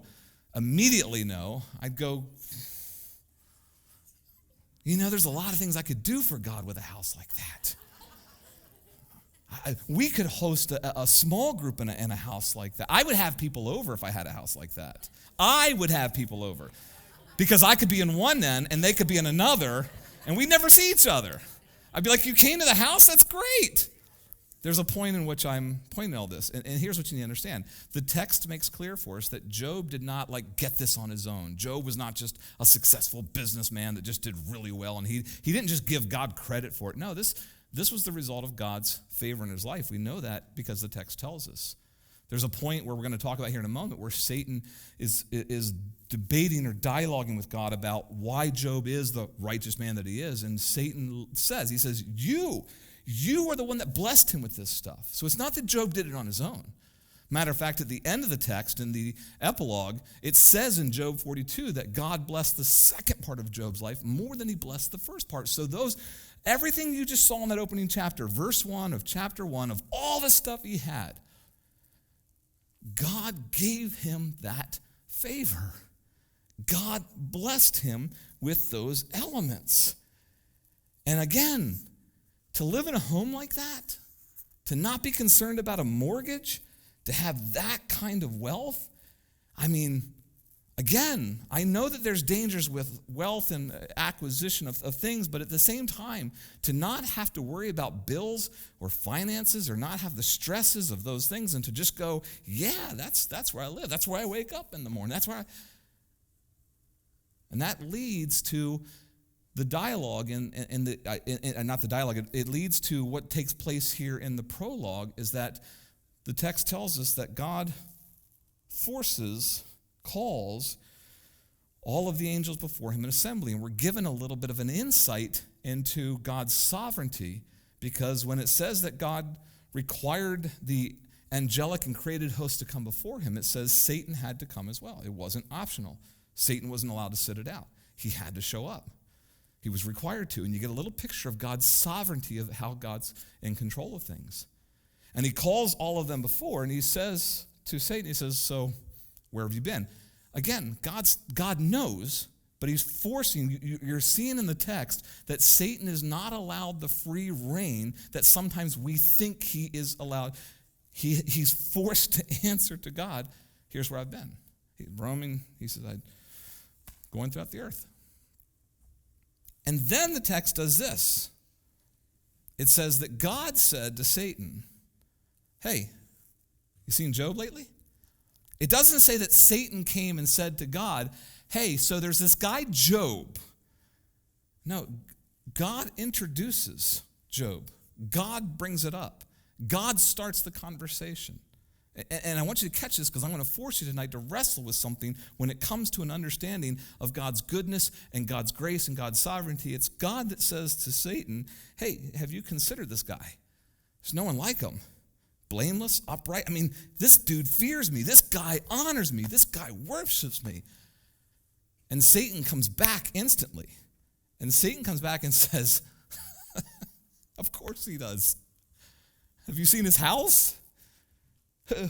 immediately no. I'd go, there's a lot of things I could do for God with a house like that. We could host a small group in a house like that. I would have people over if I had a house like that. I would have people over because I could be in one end and they could be in another, and we'd never see each other. I'd be like, you came to the house? That's great. There's a point in which I'm pointing all this. And here's what you need to understand. The text makes clear for us that Job did not get this on his own. Job was not just a successful businessman that just did really well. And he didn't just give God credit for it. No, this was the result of God's favor in his life. We know that because the text tells us. There's a point where we're going to talk about here in a moment where Satan is debating or dialoguing with God about why Job is the righteous man that he is. And Satan says, you are the one that blessed him with this stuff. So it's not that Job did it on his own. Matter of fact, at the end of the text, in the epilogue, it says in Job 42 that God blessed the second part of Job's life more than he blessed the first part. So everything you just saw in that opening chapter, verse 1 of chapter 1, of all the stuff he had, God gave him that favor. God blessed him with those elements. And again, to live in a home like that, to not be concerned about a mortgage, to have that kind of wealth, I mean, again, I know that there's dangers with wealth and acquisition of things, but at the same time, to not have to worry about bills or finances or not have the stresses of those things and to just go, yeah, that's where I live. That's where I wake up in the morning. And that leads to the dialogue, not the dialogue, it leads to what takes place here in the prologue, is that the text tells us that God calls all of the angels before him in assembly. And we're given a little bit of an insight into God's sovereignty, because when it says that God required the angelic and created hosts to come before him, it says Satan had to come as well. It wasn't optional. Satan wasn't allowed to sit it out. He had to show up. He was required to. And you get a little picture of God's sovereignty, of how God's in control of things. And he calls all of them before, and he says to Satan, he says, so where have you been? Again, God knows, but he's forcing, you're seeing in the text that Satan is not allowed the free reign that sometimes we think he is allowed. He's forced to answer to God, here's where I've been. He's roaming, he says, I'm going throughout the earth. And then the text does this. It says that God said to Satan, hey, you seen Job lately? It doesn't say that Satan came and said to God, hey, so there's this guy Job. No, God introduces Job. God brings it up. God starts the conversation. And I want you to catch this, because I'm going to force you tonight to wrestle with something when it comes to an understanding of God's goodness and God's grace and God's sovereignty. It's God that says to Satan, hey, have you considered this guy? There's no one like him. Blameless, upright. I mean, this dude fears me. This guy honors me. This guy worships me. And Satan comes back instantly. And Satan comes back and says, of course he does. Have you seen his house?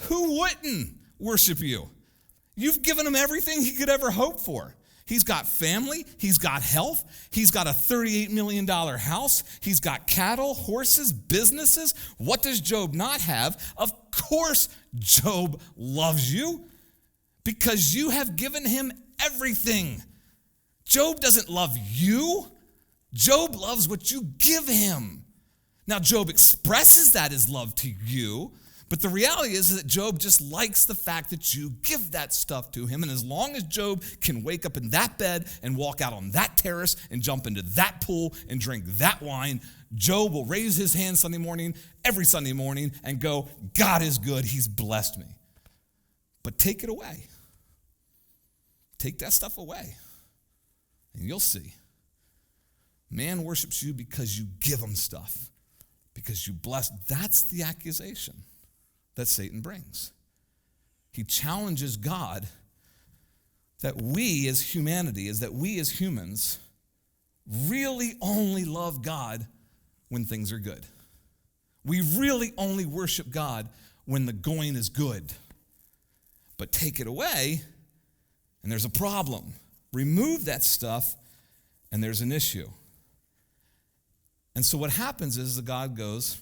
Who wouldn't worship you? You've given him everything he could ever hope for. He's got family. He's got health. He's got a $38 million house. He's got cattle, horses, businesses. What does Job not have? Of course, Job loves you, because you have given him everything. Job doesn't love you. Job loves what you give him. Now, Job expresses that as love to you, but the reality is that Job just likes the fact that you give that stuff to him. And as long as Job can wake up in that bed and walk out on that terrace and jump into that pool and drink that wine, Job will raise his hand every Sunday morning, and go, God is good. He's blessed me. But take it away. Take that stuff away, and you'll see. Man worships you because you give him stuff, because you bless. That's the accusation that Satan brings. He challenges God that we as humanity, that we as humans really only love God when things are good. We really only worship God when the going is good. But take it away, and there's a problem. Remove that stuff, and there's an issue. And so what happens is that God goes,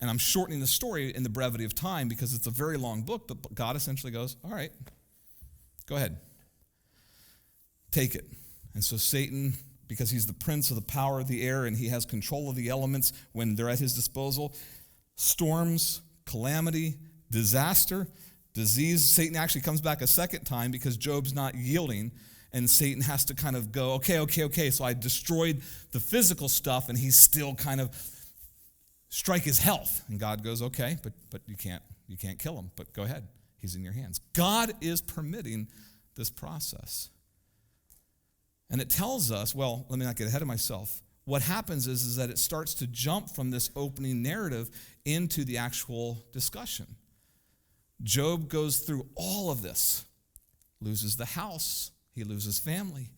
and I'm shortening the story in the brevity of time because it's a very long book, but God essentially goes, all right, go ahead. Take it. And so Satan, because he's the prince of the power of the air and he has control of the elements when they're at his disposal, storms, calamity, disaster, disease. Satan actually comes back a second time because Job's not yielding, and Satan has to kind of go, okay. So I destroyed the physical stuff, and he's still kind of strike his health. And God goes, okay, but you can't kill him, but go ahead. He's in your hands. God is permitting this process. And it tells us, well, let me not get ahead of myself. What happens is that it starts to jump from this opening narrative into the actual discussion. Job goes through all of this, loses the house, he loses family,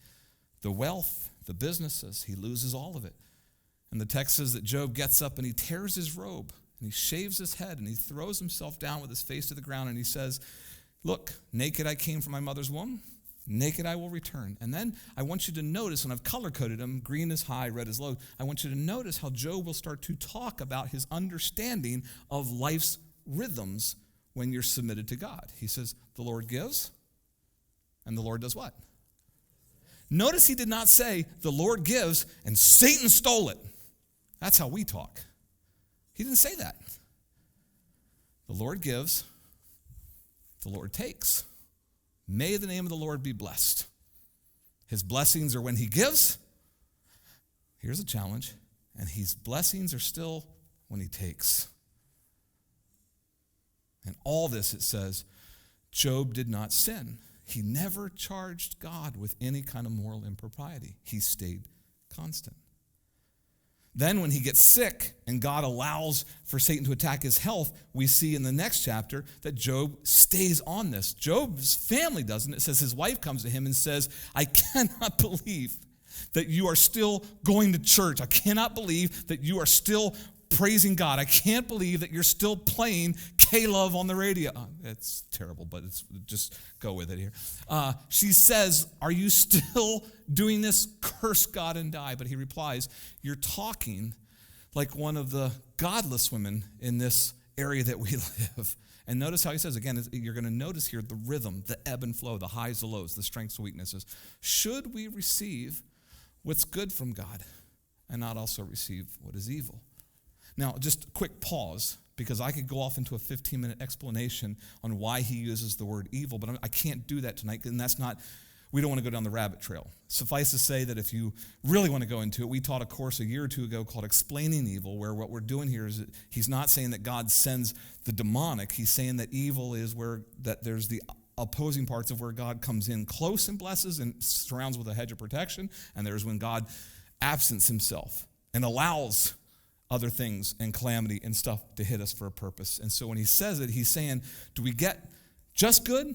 the wealth, the businesses, he loses all of it. And the text says that Job gets up and he tears his robe and he shaves his head and he throws himself down with his face to the ground and he says, look, naked I came from my mother's womb, naked I will return. And then I want you to notice, and I've color-coded them, green is high, red is low. I want you to notice how Job will start to talk about his understanding of life's rhythms when you're submitted to God. He says, the Lord gives, and the Lord does what? Notice he did not say, the Lord gives, and Satan stole it. That's how we talk. He didn't say that. The Lord gives, the Lord takes. May the name of the Lord be blessed. His blessings are when he gives. Here's a challenge. And his blessings are still when he takes. And all this, it says, Job did not sin. He never charged God with any kind of moral impropriety. He stayed constant. Then when he gets sick and God allows for Satan to attack his health, we see in the next chapter that Job stays on this. Job's family doesn't. It says his wife comes to him and says, I cannot believe that you are still going to church. I cannot believe that you are still praising God. I can't believe that you're still playing K-Love on the radio. It's terrible, but just go with it here. She says, are you still doing this? Curse God and die. But he replies, you're talking like one of the godless women in this area that we live. And notice how he says, again, you're going to notice here the rhythm, the ebb and flow, the highs, the lows, the strengths, the weaknesses. Should we receive what's good from God and not also receive what is evil? Now, just a quick pause, because I could go off into a 15-minute explanation on why he uses the word evil, but I can't do that tonight, and we don't want to go down the rabbit trail. Suffice to say that if you really want to go into it, we taught a course a year or two ago called Explaining Evil, where what we're doing here is that he's not saying that God sends the demonic. He's saying that evil is that there's the opposing parts of where God comes in close and blesses and surrounds with a hedge of protection, and there's when God absents himself and allows other things and calamity and stuff to hit us for a purpose. And so when he says it, he's saying, do we get just good?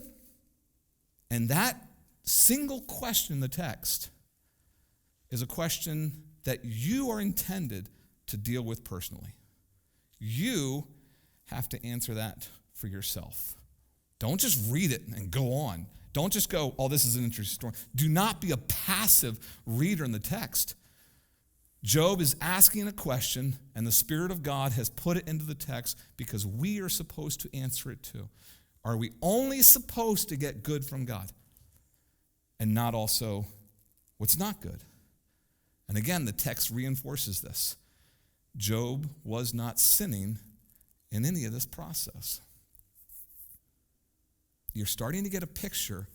And that single question in the text is a question that you are intended to deal with personally. You have to answer that for yourself. Don't just read it and go on. Don't just go, oh, this is an interesting story. Do not be a passive reader in the text. Job is asking a question, and the Spirit of God has put it into the text because we are supposed to answer it too. Are we only supposed to get good from God and not also what's not good? And again, the text reinforces this. Job was not sinning in any of this process. You're starting to get a picture.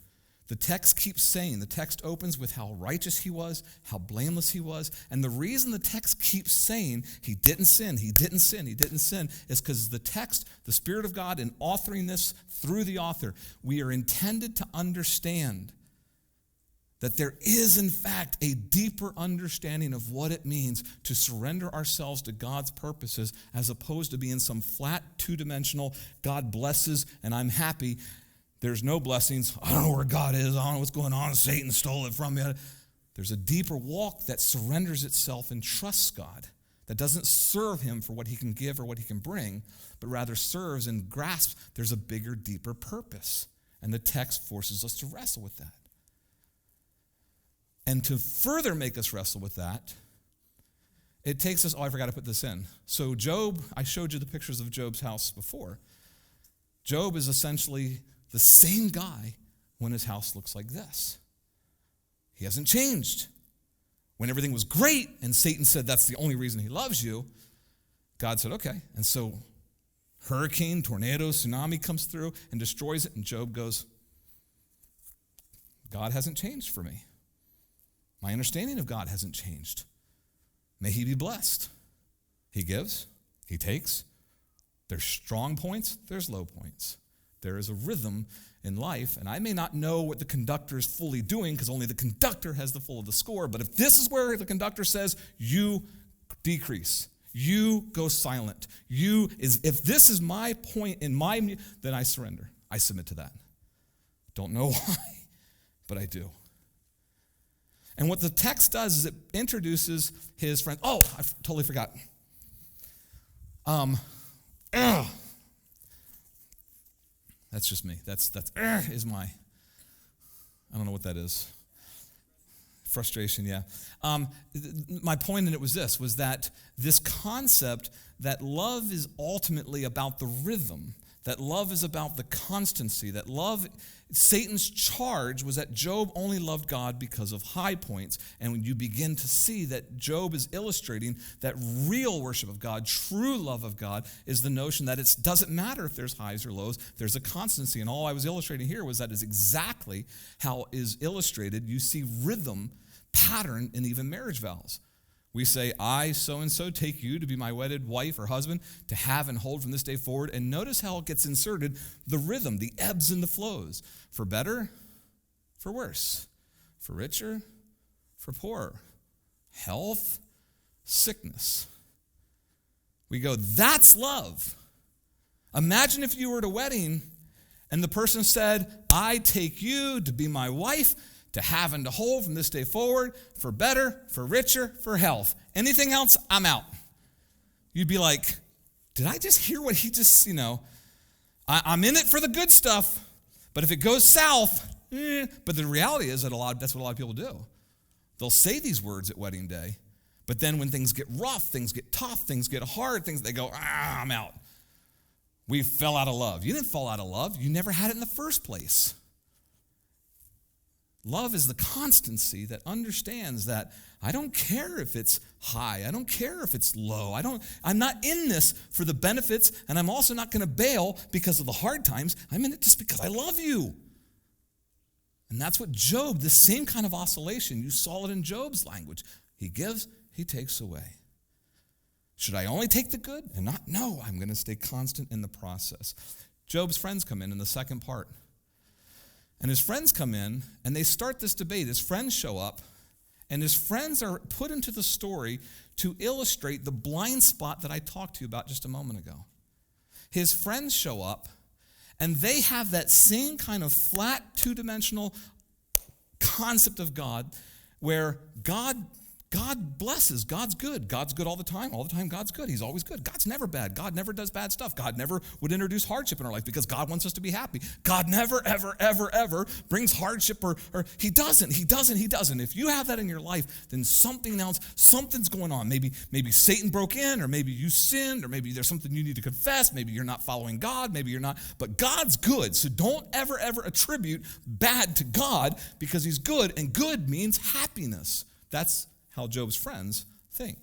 The text keeps saying, the text opens with how righteous he was, how blameless he was. And the reason the text keeps saying he didn't sin, he didn't sin, he didn't sin, is because the text, the Spirit of God, in authoring this through the author, we are intended to understand that there is, in fact, a deeper understanding of what it means to surrender ourselves to God's purposes as opposed to being some flat, two-dimensional, God blesses and I'm happy. There's no blessings. I don't know where God is. I don't know what's going on. Satan stole it from me. There's a deeper walk that surrenders itself and trusts God, that doesn't serve him for what he can give or what he can bring, but rather serves and grasps there's a bigger, deeper purpose. And the text forces us to wrestle with that. And to further make us wrestle with that, it takes us, I forgot to put this in. So Job, I showed you the pictures of Job's house before. Job is essentially the same guy when his house looks like this. He hasn't changed. When everything was great and Satan said that's the only reason he loves you, God said, okay. And so hurricane, tornado, tsunami comes through and destroys it, and Job goes, God hasn't changed for me. My understanding of God hasn't changed. May he be blessed. He gives, he takes. There's strong points, there's low points. There is a rhythm in life, and I may not know what the conductor is fully doing because only the conductor has the full of the score, but if this is where the conductor says, you decrease, You go silent. If this is my point in then I surrender. I submit to that. Don't know why, but I do. And what the text does is it introduces his friend. Oh, I totally forgot. That's just me. That's is my, I don't know what that is. Frustration, yeah. My point in it was this concept that love is ultimately about the rhythm, that love is about the constancy, that Satan's charge was that Job only loved God because of high points. And when you begin to see that Job is illustrating that real worship of God, true love of God, is the notion that it doesn't matter if there's highs or lows, there's a constancy. And all I was illustrating here was that is exactly how is illustrated. You see rhythm, pattern in even marriage vows. We say, I, so-and-so, take you to be my wedded wife or husband, to have and hold from this day forward. And notice how it gets inserted, the rhythm, the ebbs and the flows. For better, for worse. For richer, for poorer. Health, sickness. We go, that's love. Imagine if you were at a wedding and the person said, I take you to be my wife, to have and to hold from this day forward, for better, for richer, for health. Anything else, I'm out. You'd be like, did I just hear what he just, I'm in it for the good stuff, but if it goes south, But the reality is that that's what a lot of people do. They'll say these words at wedding day, but then when things get rough, things get tough, things get hard, they go, I'm out. We fell out of love. You didn't fall out of love. You never had it in the first place. Love is the constancy that understands that I don't care if it's high. I don't care if it's low. I'm not in this for the benefits, and I'm also not going to bail because of the hard times. I'm in it just because I love you. And that's what Job, the same kind of oscillation, you saw it in Job's language. He gives, he takes away. Should I only take the good and not? No, I'm going to stay constant in the process. Job's friends come in the second part. And his friends come in, and they start this debate. His friends show up, and his friends are put into the story to illustrate the blind spot that I talked to you about just a moment ago. His friends show up, and they have that same kind of flat, two-dimensional concept of God where God blesses. God's good. God's good all the time. All the time, God's good. He's always good. God's never bad. God never does bad stuff. God never would introduce hardship in our life because God wants us to be happy. God never, ever, ever, ever brings hardship or He doesn't. If you have that in your life, then something's going on. Maybe Satan broke in, or maybe you sinned, or maybe there's something you need to confess. Maybe you're not following God. Maybe you're not. But God's good. So don't ever, ever attribute bad to God because He's good, and good means happiness. That's how Job's friends think.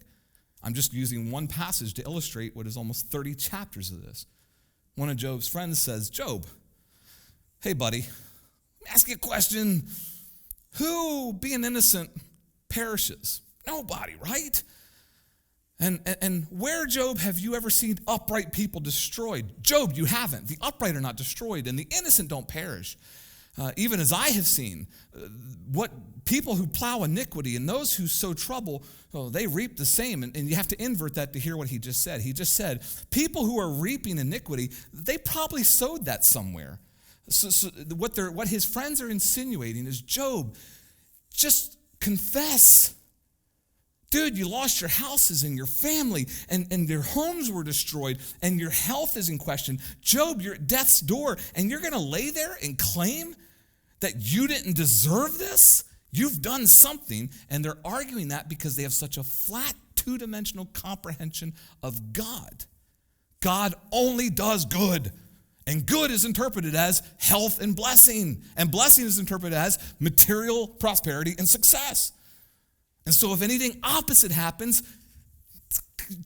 I'm just using one passage to illustrate what is almost 30 chapters of this. One of Job's friends says, Job, hey buddy, let me ask you a question. Who, being innocent, perishes? Nobody, right? And where, Job, have you ever seen upright people destroyed? Job, you haven't. The upright are not destroyed, and the innocent don't perish. Even as I have seen, what people who plow iniquity and those who sow trouble, they reap the same. And you have to invert that to hear what he just said. He just said, people who are reaping iniquity, they probably sowed that somewhere. So what his friends are insinuating is, Job, just confess. Dude, you lost your houses and your family, and your homes were destroyed, and your health is in question. Job, you're at death's door, and you're going to lay there and claim that you didn't deserve this? You've done something, and they're arguing that because they have such a flat, two-dimensional comprehension of God. God only does good, and good is interpreted as health and blessing is interpreted as material prosperity and success. And so if anything opposite happens,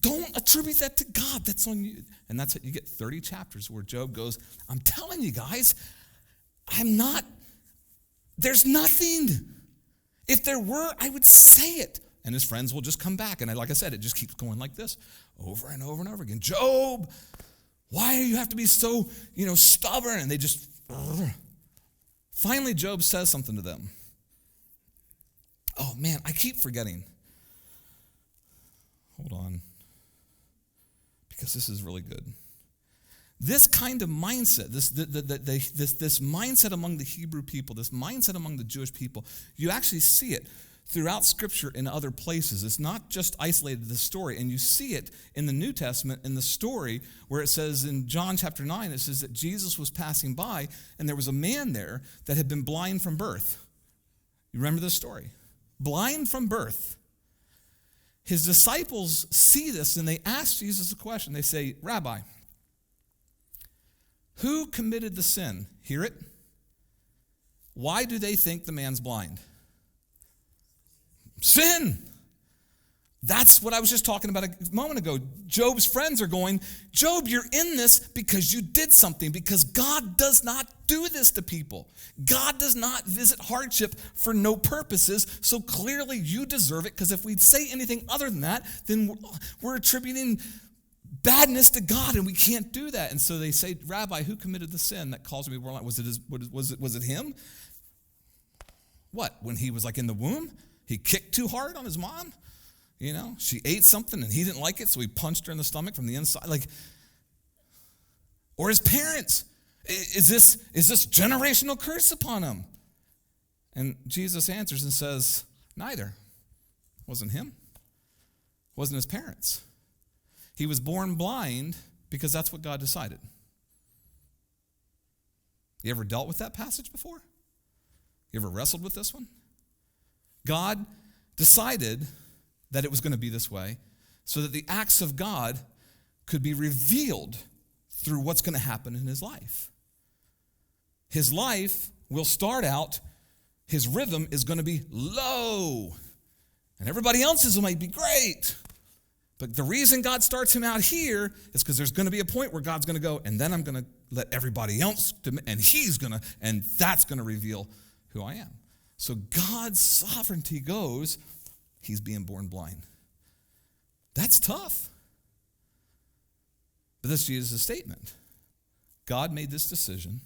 don't attribute that to God. That's on you. And that's it. You get 30 chapters where Job goes, I'm telling you guys, there's nothing. If there were, I would say it. And his friends will just come back. And like I said, it just keeps going like this over and over and over again. Job, why do you have to be so, stubborn? And they just, finally Job says something to them. Oh man, I keep forgetting. Hold on. because this is really good. This kind of mindset, this mindset among the Hebrew people, this mindset among the Jewish people, you actually see it throughout Scripture in other places. It's not just isolated to the story. And you see it in the New Testament in the story where it says in John chapter 9, it says that Jesus was passing by and there was a man there that had been blind from birth. You remember this story? Blind from birth. His disciples see this and they ask Jesus a question. They say, Rabbi, who committed the sin? Hear it? Why do they think the man's blind? Sin. That's what I was just talking about a moment ago. Job's friends are going, Job, you're in this because you did something, because God does not do this to people. God does not visit hardship for no purposes, so clearly you deserve it, because if we say anything other than that, then we're attributing badness to God, and we can't do that. And so they say, Rabbi, who committed the sin that caused me to be blind? Was it him? What, when he was like in the womb? He kicked too hard on his mom? You know, she ate something and he didn't like it, so he punched her in the stomach from the inside. Or his parents. Is this generational curse upon him? And Jesus answers and says, neither. Wasn't him. Wasn't his parents. He was born blind because that's what God decided. You ever dealt with that passage before? You ever wrestled with this one? God decided that it was going to be this way so that the acts of God could be revealed through what's going to happen in his life. His life will start out, his rhythm is going to be low, and everybody else's might be great. But the reason God starts him out here is because there's going to be a point where God's going to go, and then I'm going to let everybody else, and that's going to reveal who I am. So God's sovereignty goes, he's being born blind. That's tough. But that's Jesus' statement. God made this decision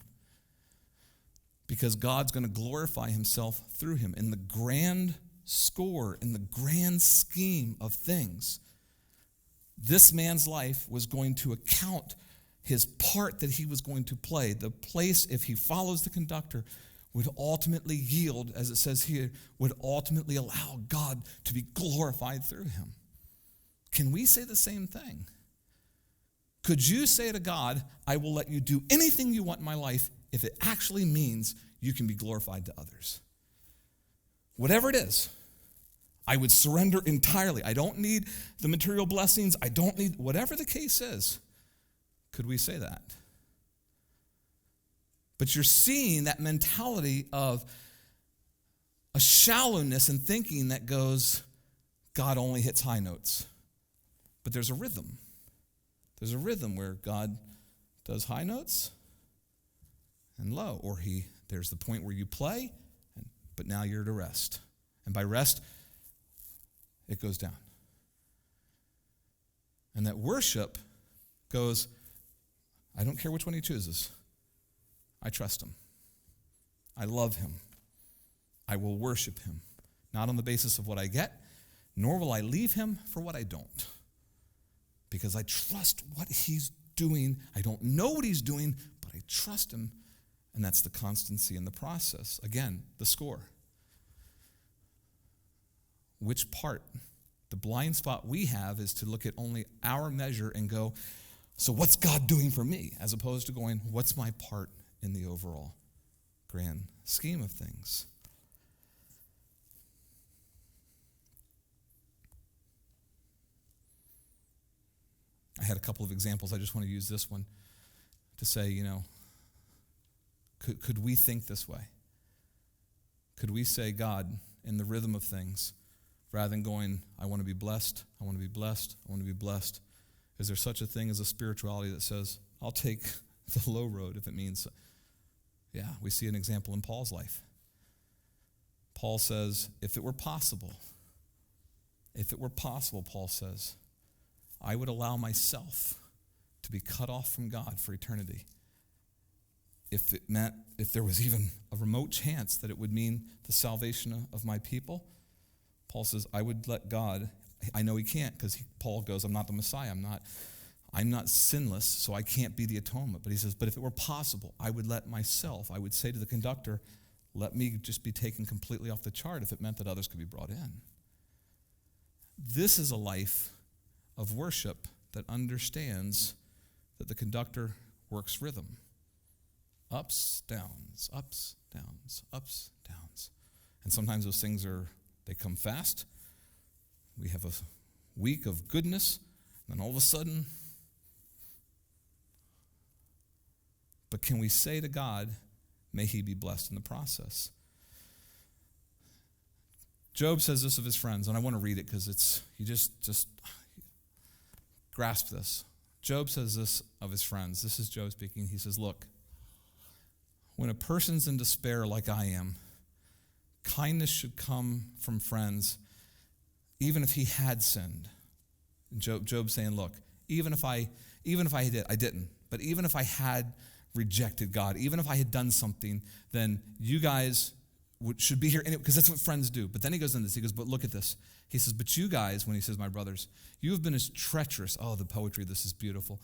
because God's going to glorify himself through him. In the grand score, in the grand scheme of things, this man's life was going to account his part that he was going to play. The place, if he follows the conductor, would ultimately yield, as it says here, would ultimately allow God to be glorified through him. Can we say the same thing? Could you say to God, I will let you do anything you want in my life if it actually means you can be glorified to others? Whatever it is, I would surrender entirely. I don't need the material blessings. I don't need, whatever the case is. Could we say that? But you're seeing that mentality of a shallowness in thinking that goes, God only hits high notes. But there's a rhythm. There's a rhythm where God does high notes and low. Or there's the point where you play, but now you're to rest. And by rest, it goes down. And that worship goes, I don't care which one he chooses. I trust him. I love him. I will worship him, not on the basis of what I get, nor will I leave him for what I don't. Because I trust what he's doing. I don't know what he's doing, but I trust him, and that's the constancy in the process. Again, the score. Which part? The blind spot we have is to look at only our measure and go, so what's God doing for me? As opposed to going, what's my part in the overall grand scheme of things? I had a couple of examples. I just want to use this one to say, could we think this way? Could we say, God, in the rhythm of things, rather than going, I want to be blessed, I want to be blessed, I want to be blessed, is there such a thing as a spirituality that says, I'll take the low road if it means, yeah, we see an example in Paul's life. Paul says, if it were possible, Paul says, I would allow myself to be cut off from God for eternity. If it meant, if there was even a remote chance that it would mean the salvation of my people, Paul says, I would let God, I know he can't, because Paul goes, I'm not the Messiah, I'm not sinless, so I can't be the atonement. But he says, but if it were possible, I would say to the conductor, let me just be taken completely off the chart if it meant that others could be brought in. This is a life of worship that understands that the conductor works rhythm. Ups, downs, ups, downs, ups, downs. And sometimes those things they come fast. We have a week of goodness, and then all of a sudden, but can we say to God, may he be blessed in the process? Job says this of his friends, and I want to read it because you just grasp this. Job says this of his friends. This is Job speaking. He says, look, when a person's in despair like I am, kindness should come from friends, even if he had sinned. And Job's saying, look, even if I didn't, but even if I had rejected God, even if I had done something, then you guys should be here anyway, because that's what friends do. But then he goes into this. He goes, but look at this. He says, but you guys, when he says, my brothers, you have been as treacherous. Oh, the poetry, this is beautiful.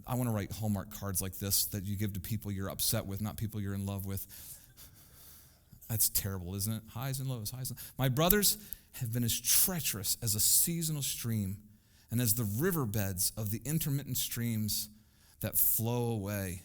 I want to write Hallmark cards like this that you give to people you're upset with, not people you're in love with. That's terrible, isn't it? Highs and lows, highs and lows. My brothers have been as treacherous as a seasonal stream and as the riverbeds of the intermittent streams that flow away.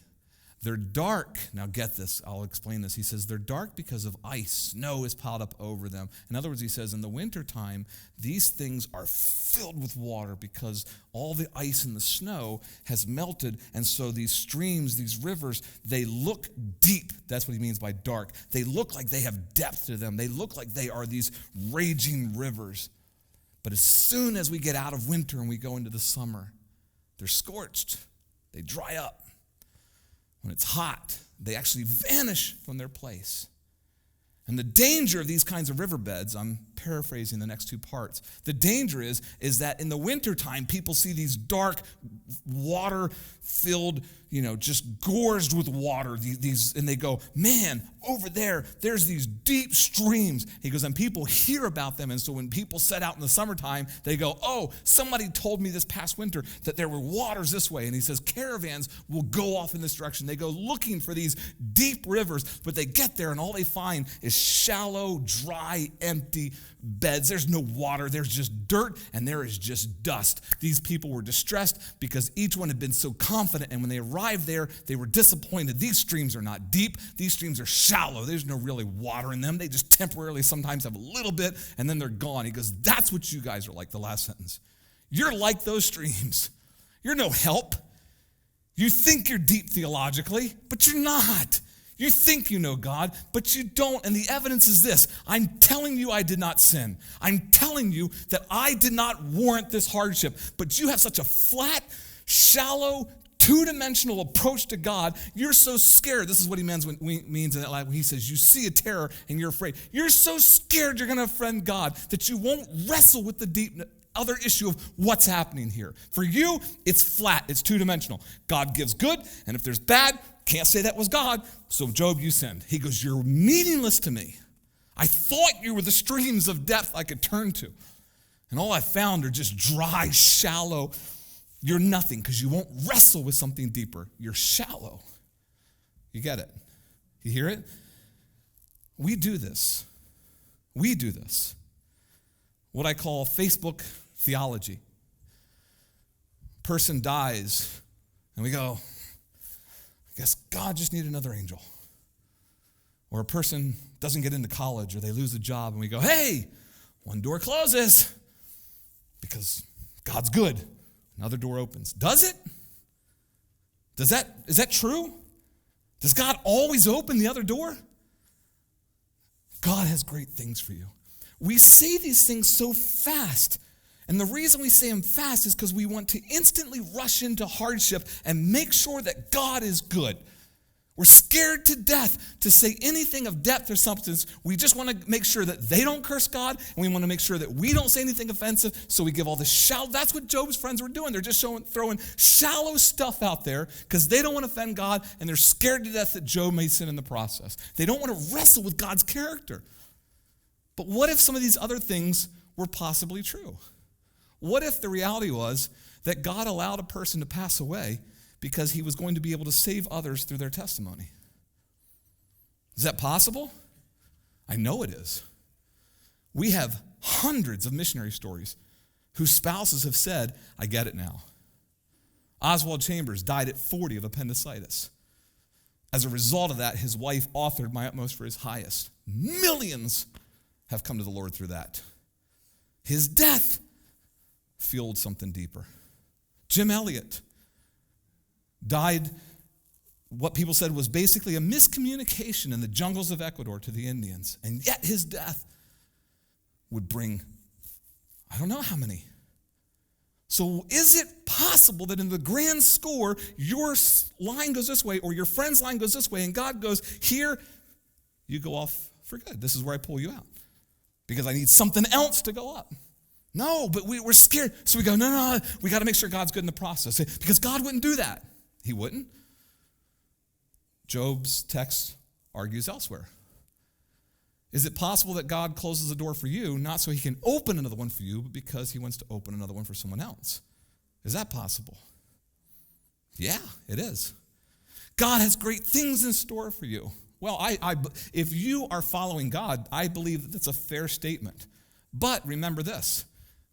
They're dark. Now get this, I'll explain this. He says they're dark because of ice. Snow is piled up over them. In other words, he says in the wintertime, these things are filled with water because all the ice and the snow has melted. And so these streams, these rivers, they look deep. That's what he means by dark. They look like they have depth to them. They look like they are these raging rivers. But as soon as we get out of winter and we go into the summer, they're scorched. They dry up. When it's hot, they actually vanish from their place. And the danger of these kinds of riverbeds, I'm paraphrasing the next two parts. The danger is that in the wintertime, people see these dark, water-filled, just gorged with water. These, and they go, man, over there's these deep streams. He goes, and people hear about them. And so when people set out in the summertime, they go, oh, somebody told me this past winter that there were waters this way. And he says caravans will go off in this direction. They go looking for these deep rivers, but they get there and all they find is shallow, dry, empty beds. There's no water. There's just dirt and there is just dust. These people were distressed because each one had been so confident, and when they arrived there, they were disappointed. These streams are not deep. These streams are shallow. There's no really water in them. They just temporarily sometimes have a little bit and then they're gone. He goes, that's what you guys are like, the last sentence. You're like those streams. You're no help. You think you're deep theologically, but you're not. You think you know God, but you don't. And the evidence is this. I'm telling you I did not sin. I'm telling you that I did not warrant this hardship. But you have such a flat, shallow, two-dimensional approach to God. You're so scared. This is what he means in that line when he says, you see a terror and you're afraid. You're so scared you're going to offend God that you won't wrestle with the deep other issue of what's happening here. For you, it's flat. It's two-dimensional. God gives good, and if there's bad, can't say that was God. So Job, you sinned. He goes, you're meaningless to me. I thought you were the streams of depth I could turn to. And all I found are just dry, shallow. You're nothing because you won't wrestle with something deeper. You're shallow. You get it? You hear it? We do this. We do this. What I call Facebook theology. Person dies, and we go, I guess God just needed another angel. Or a person doesn't get into college or they lose a job and we go, hey, one door closes because God's good. Another door opens. Does it? Is that true? Does God always open the other door? God has great things for you. We say these things so fast. And the reason we say them fast is because we want to instantly rush into hardship and make sure that God is good. We're scared to death to say anything of depth or substance. We just want to make sure that they don't curse God, and we want to make sure that we don't say anything offensive, so we give all this shallow. That's what Job's friends were doing. They're just throwing shallow stuff out there because they don't want to offend God, and they're scared to death that Job may sin in the process. They don't want to wrestle with God's character. But what if some of these other things were possibly true? What if the reality was that God allowed a person to pass away because he was going to be able to save others through their testimony? Is that possible? I know it is. We have hundreds of missionary stories whose spouses have said, I get it now. Oswald Chambers died at 40 of appendicitis. As a result of that, his wife authored My Utmost for His Highest. Millions have come to the Lord through that. His death fueled something deeper. Jim Elliot died, what people said was basically a miscommunication in the jungles of Ecuador to the Indians. And yet his death would bring, I don't know how many. So is it possible that in the grand score, your line goes this way or your friend's line goes this way and God goes, here, you go off for good. This is where I pull you out because I need something else to go up. No, but we're scared. So we go, no, we got to make sure God's good in the process because God wouldn't do that. He wouldn't. Job's text argues elsewhere. Is it possible that God closes a door for you, not so he can open another one for you, but because he wants to open another one for someone else? Is that possible? Yeah, it is. God has great things in store for you. Well, if you are following God, I believe that that's a fair statement. But remember this,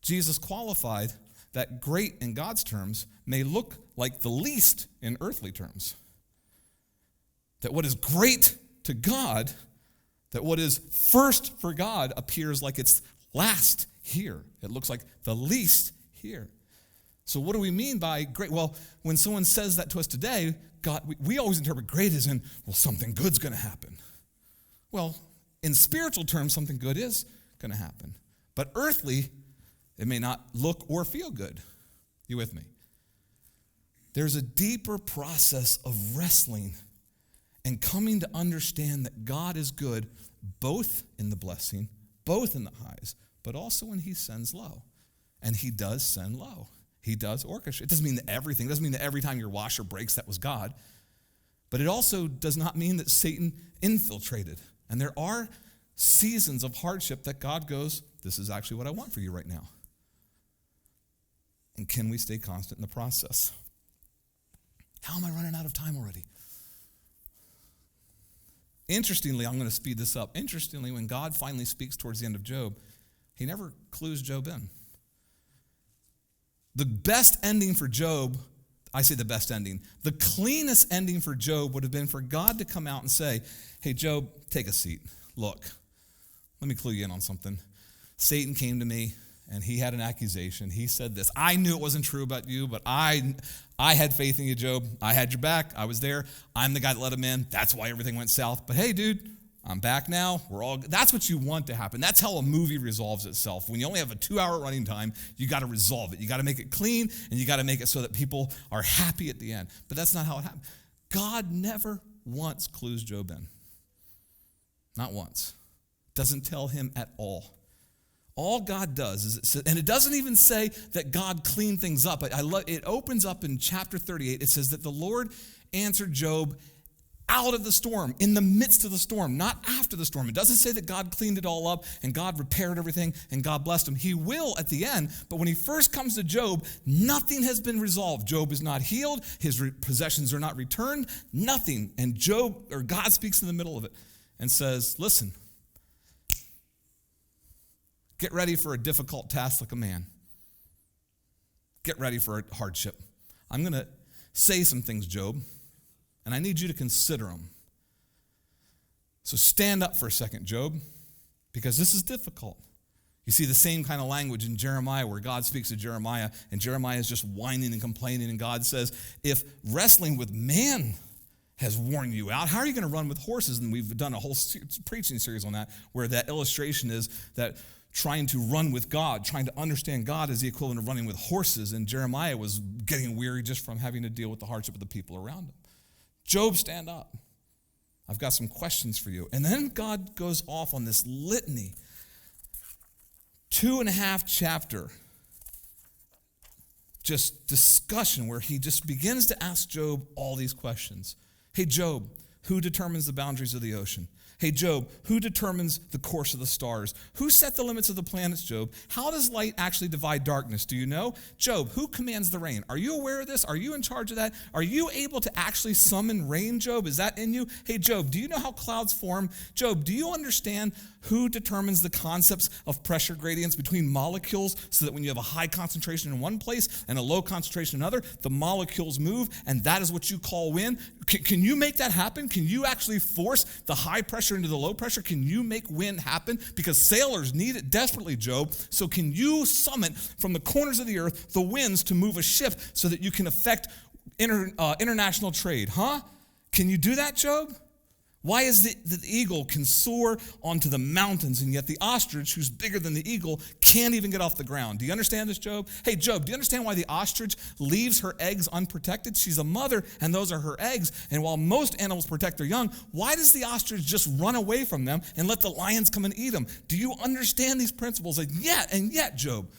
Jesus qualified that great in God's terms may look like the least in earthly terms. That what is great to God, that what is first for God appears like it's last here. It looks like the least here. So what do we mean by great? Well, when someone says that to us today, God, we always interpret great as in, well, something good's going to happen. Well, in spiritual terms, something good is going to happen. But earthly, it may not look or feel good. You with me? There's a deeper process of wrestling and coming to understand that God is good both in the blessing, both in the highs, but also when he sends low. And he does send low. He does orchestrate. It doesn't mean that everything, it doesn't mean that every time your washer breaks, that was God. But it also does not mean that Satan infiltrated. And there are seasons of hardship that God goes, this is actually what I want for you right now. And can we stay constant in the process? How am I running out of time already? Interestingly, I'm going to speed this up. Interestingly, when God finally speaks towards the end of Job, he never clues Job in. The best ending for Job, I say the best ending, the cleanest ending for Job would have been for God to come out and say, hey, Job, take a seat. Look, let me clue you in on something. Satan came to me, and he had an accusation. He said this. I knew it wasn't true about you, but I had faith in you, Job. I had your back. I was there. I'm the guy that let him in. That's why everything went south. But hey, dude, I'm back now. That's what you want to happen. That's how a movie resolves itself. When you only have a 2-hour running time, you got to resolve it. You got to make it clean, and you got to make it so that people are happy at the end. But that's not how it happened. God never once clues Job in. Not once. Doesn't tell him at all. All God does is, and it doesn't even say that God cleaned things up. It opens up in chapter 38. It says that the Lord answered Job out of the storm, in the midst of the storm, not after the storm. It doesn't say that God cleaned it all up and God repaired everything and God blessed him. He will at the end, but when he first comes to Job, nothing has been resolved. Job is not healed. His possessions are not returned. Nothing. And God speaks in the middle of it and says, listen, get ready for a difficult task like a man. Get ready for a hardship. I'm going to say some things, Job, and I need you to consider them. So stand up for a second, Job, because this is difficult. You see the same kind of language in Jeremiah where God speaks to Jeremiah, and Jeremiah is just whining and complaining, and God says, if wrestling with man has worn you out, how are you going to run with horses? And we've done a whole preaching series on that, where that illustration is that trying to run with God, trying to understand God is the equivalent of running with horses, and Jeremiah was getting weary just from having to deal with the hardship of the people around him. Job, stand up. I've got some questions for you. And then God goes off on this litany, 2.5 chapter, just discussion where he just begins to ask Job all these questions. Hey, Job, who determines the boundaries of the ocean? Hey, Job, who determines the course of the stars? Who set the limits of the planets, Job? How does light actually divide darkness? Do you know? Job, who commands the rain? Are you aware of this? Are you in charge of that? Are you able to actually summon rain, Job? Is that in you? Hey, Job, do you know how clouds form? Job, do you understand who determines the concepts of pressure gradients between molecules so that when you have a high concentration in one place and a low concentration in another, the molecules move, and that is what you call wind? Can you make that happen? Can you actually force the high pressure into the low pressure? Can you make wind happen? Because sailors need it desperately, Job. So can you summon from the corners of the earth the winds to move a ship so that you can affect international trade? Can you do that, Job? Why is it that the eagle can soar onto the mountains, and yet the ostrich, who's bigger than the eagle, can't even get off the ground? Do you understand this, Job? Hey, Job, do you understand why the ostrich leaves her eggs unprotected? She's a mother, and those are her eggs. And while most animals protect their young, why does the ostrich just run away from them and let the lions come and eat them? Do you understand these principles? And yet, Job,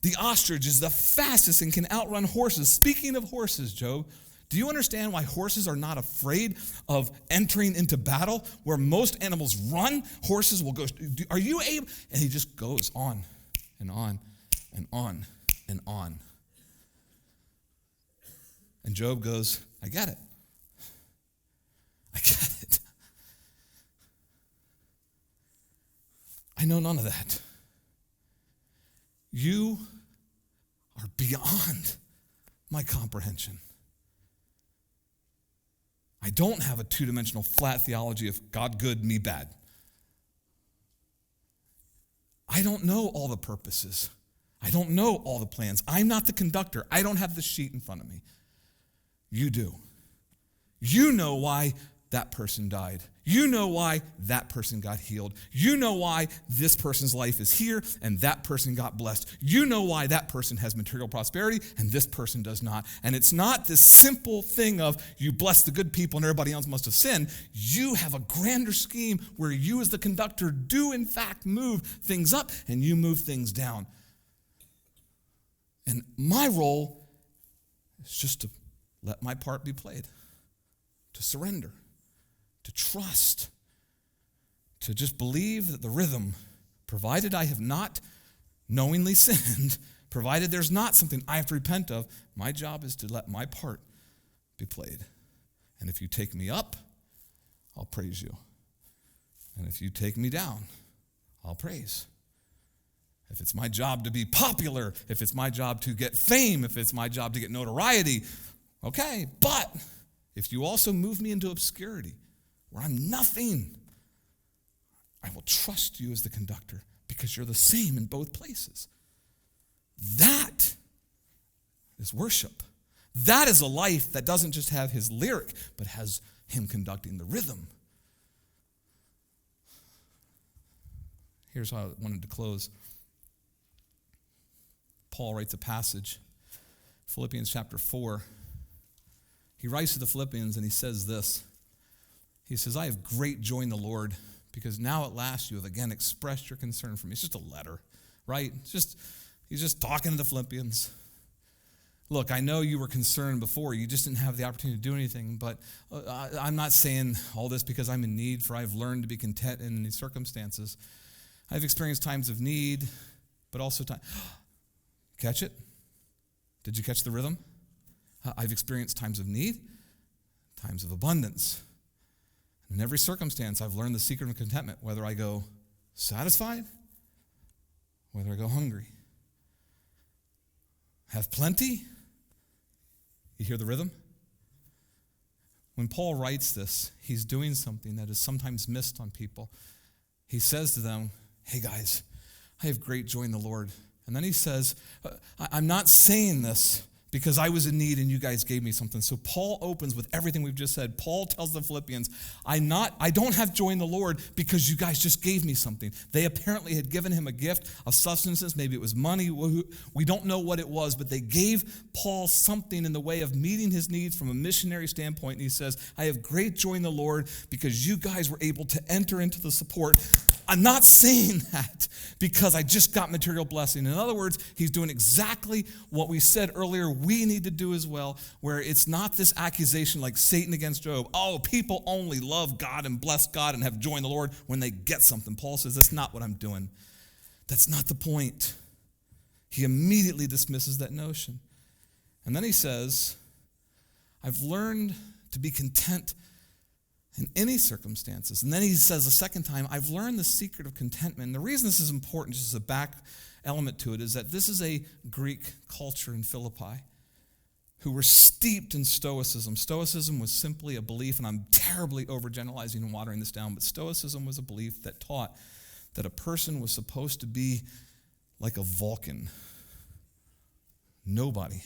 the ostrich is the fastest and can outrun horses. Speaking of horses, Job, do you understand why horses are not afraid of entering into battle? Where most animals run, horses will go. Are you able? And he just goes on and on and on and on. And Job goes, I get it. I get it. I know none of that. You are beyond my comprehension. I don't have a two-dimensional flat theology of God good, me bad. I don't know all the purposes. I don't know all the plans. I'm not the conductor. I don't have the sheet in front of me. You do. You know why that person died. You know why that person got healed. You know why this person's life is here and that person got blessed. You know why that person has material prosperity and this person does not. And it's not this simple thing of you bless the good people and everybody else must have sinned. You have a grander scheme where you as the conductor do in fact move things up and you move things down. And my role is just to let my part be played, to surrender, to trust, to just believe that the rhythm, provided I have not knowingly sinned, provided there's not something I have to repent of, my job is to let my part be played. And if you take me up, I'll praise you. And if you take me down, I'll praise. If it's my job to be popular, if it's my job to get fame, if it's my job to get notoriety, okay. But if you also move me into obscurity, where I'm nothing, I will trust you as the conductor because you're the same in both places. That is worship. That is a life that doesn't just have his lyric, but has him conducting the rhythm. Here's how I wanted to close. Paul writes a passage, Philippians chapter 4. He writes to the Philippians and he says this. He says, I have great joy in the Lord because now at last you have again expressed your concern for me. It's just a letter, right? He's just talking to the Philippians. Look, I know you were concerned before. You just didn't have the opportunity to do anything, but I'm not saying all this because I'm in need, for I've learned to be content in these circumstances. I've experienced times of need, but also time. Catch it? Did you catch the rhythm? I've experienced times of need, times of abundance. In every circumstance, I've learned the secret of contentment, whether I go satisfied, whether I go hungry. Have plenty. You hear the rhythm? When Paul writes this, he's doing something that is sometimes missed on people. He says to them, hey guys, I have great joy in the Lord. And then he says, I'm not saying this because I was in need and you guys gave me something. So Paul opens with everything we've just said. Paul tells the Philippians, I don't have joy in the Lord because you guys just gave me something. They apparently had given him a gift of substances. Maybe it was money. We don't know what it was, but they gave Paul something in the way of meeting his needs from a missionary standpoint. And he says, I have great joy in the Lord because you guys were able to enter into the support. I'm not saying that because I just got material blessing. In other words, he's doing exactly what we said earlier we need to do as well, where it's not this accusation like Satan against Job. Oh, people only love God and bless God and have joy in the Lord when they get something. Paul says, that's not what I'm doing. That's not the point. He immediately dismisses that notion. And then he says, I've learned to be content in any circumstances. And then he says a second time, I've learned the secret of contentment. And the reason this is important, just as a back element to it, is that this is a Greek culture in Philippi who were steeped in Stoicism. Stoicism was simply a belief, and I'm terribly overgeneralizing and watering this down, but Stoicism was a belief that taught that a person was supposed to be like a Vulcan. Nobody.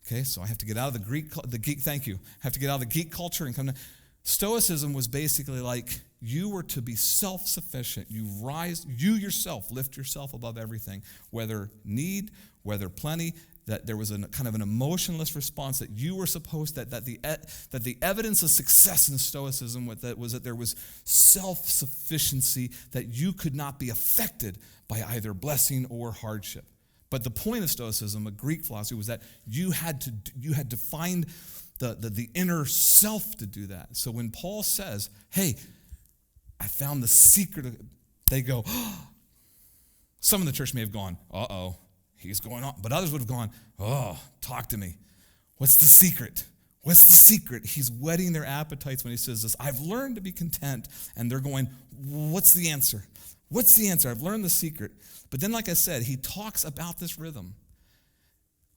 Okay, so I have to get out of the geek, thank you. I have to get out of the geek culture and come to Stoicism was basically like you were to be self-sufficient. You yourself, lift yourself above everything, whether need, whether plenty, that there was a kind of an emotionless response that you were supposed, that the evidence of success in Stoicism was that there was self-sufficiency, that you could not be affected by either blessing or hardship. But the point of Stoicism, a Greek philosophy, was that you had to find the inner self to do that. So when Paul says, hey, I found the secret of it, they go, oh. Some in the church may have gone, uh-oh, he's going on. But others would have gone, oh, talk to me. What's the secret? What's the secret? He's whetting their appetites when he says this. I've learned to be content. And they're going, what's the answer? What's the answer? I've learned the secret. But then, like I said, he talks about this rhythm.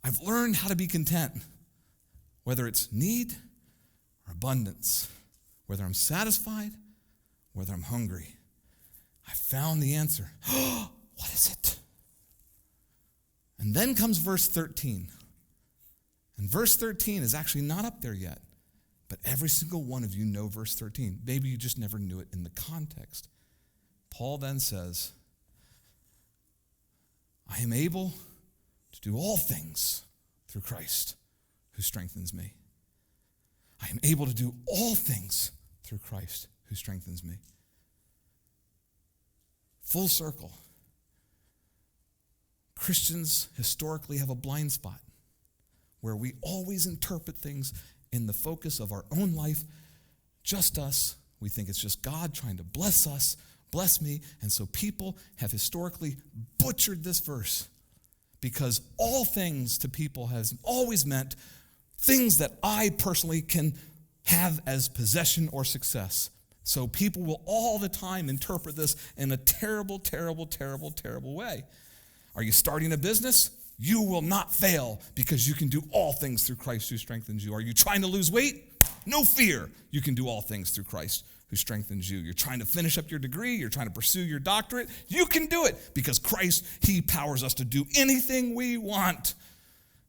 I've learned how to be content. Whether it's need or abundance, whether I'm satisfied, whether I'm hungry, I found the answer. What is it? And then comes verse 13. And verse 13 is actually not up there yet, but every single one of you know verse 13. Maybe you just never knew it in the context. Paul then says, I am able to do all things through Christ who strengthens me. I am able to do all things through Christ who strengthens me. Full circle. Christians historically have a blind spot where we always interpret things in the focus of our own life, just us. We think it's just God trying to bless us, bless me. And so people have historically butchered this verse because all things to people has always meant things that I personally can have as possession or success. So people will all the time interpret this in a terrible, terrible, terrible, terrible way. Are you starting a business? You will not fail because you can do all things through Christ who strengthens you. Are you trying to lose weight? No fear. You can do all things through Christ who strengthens you. You're trying to finish up your degree. You're trying to pursue your doctorate. You can do it because Christ, he powers us to do anything we want.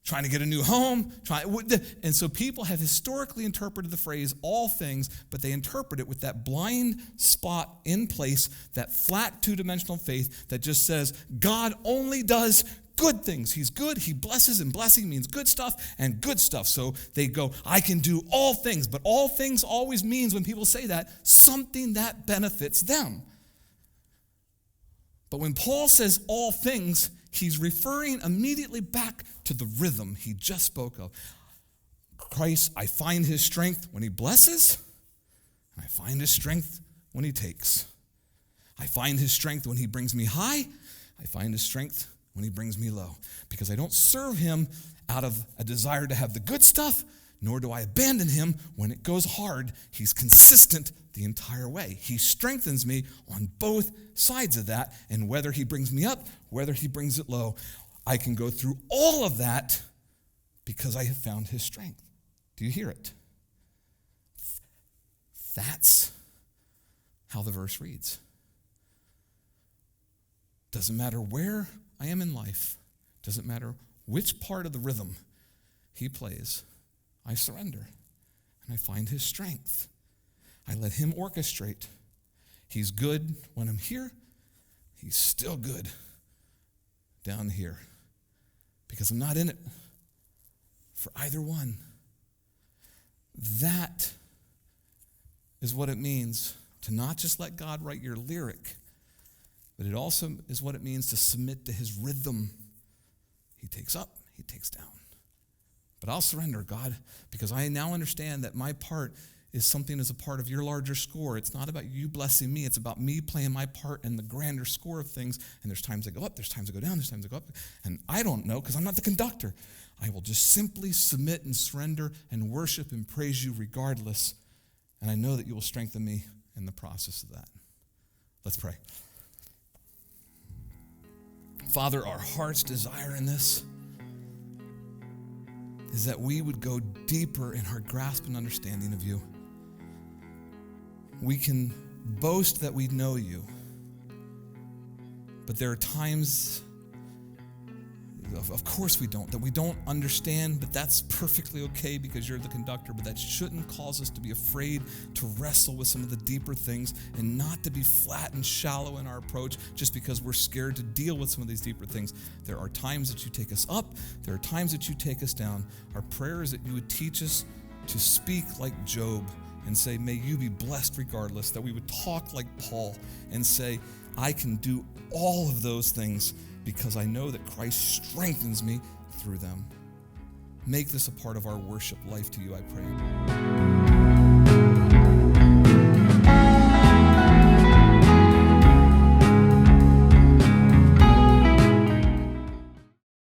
Trying to get a new home. And so people have historically interpreted the phrase all things, but they interpret it with that blind spot in place, that flat two-dimensional faith that just says God only does good things. He's good. He blesses, and blessing means good stuff and good stuff. So they go, I can do all things. But all things always means, when people say that, something that benefits them. But when Paul says all things, he's referring immediately back to the rhythm he just spoke of. Christ, I find his strength when he blesses, and I find his strength when he takes. I find his strength when he brings me high. I find his strength when he brings me low. Because I don't serve him out of a desire to have the good stuff, nor do I abandon him when it goes hard. He's consistent the entire way. He strengthens me on both sides of that, and whether he brings me up, whether he brings it low, I can go through all of that because I have found his strength. Do you hear it? That's how the verse reads. Doesn't matter where I am in life, doesn't matter which part of the rhythm he plays, I surrender and I find his strength. I let him orchestrate. He's good when I'm here. He's still good down here because I'm not in it for either one. That is what it means to not just let God write your lyric, but it also is what it means to submit to his rhythm. He takes up, he takes down. But I'll surrender, God, because I now understand that my part is something as a part of your larger score. It's not about you blessing me. It's about me playing my part in the grander score of things. And there's times I go up, there's times I go down, there's times I go up. And I don't know because I'm not the conductor. I will just simply submit and surrender and worship and praise you regardless. And I know that you will strengthen me in the process of that. Let's pray. Father, our heart's desire in this is that we would go deeper in our grasp and understanding of you. We can boast that we know you, but there are times, of course we don't, that we don't understand, but that's perfectly okay because you're the conductor, but that shouldn't cause us to be afraid to wrestle with some of the deeper things and not to be flat and shallow in our approach just because we're scared to deal with some of these deeper things. There are times that you take us up, there are times that you take us down. Our prayer is that you would teach us to speak like Job and say, may you be blessed regardless, that we would talk like Paul and say, I can do all of those things because I know that Christ strengthens me through them. Make this a part of our worship life to you, I pray.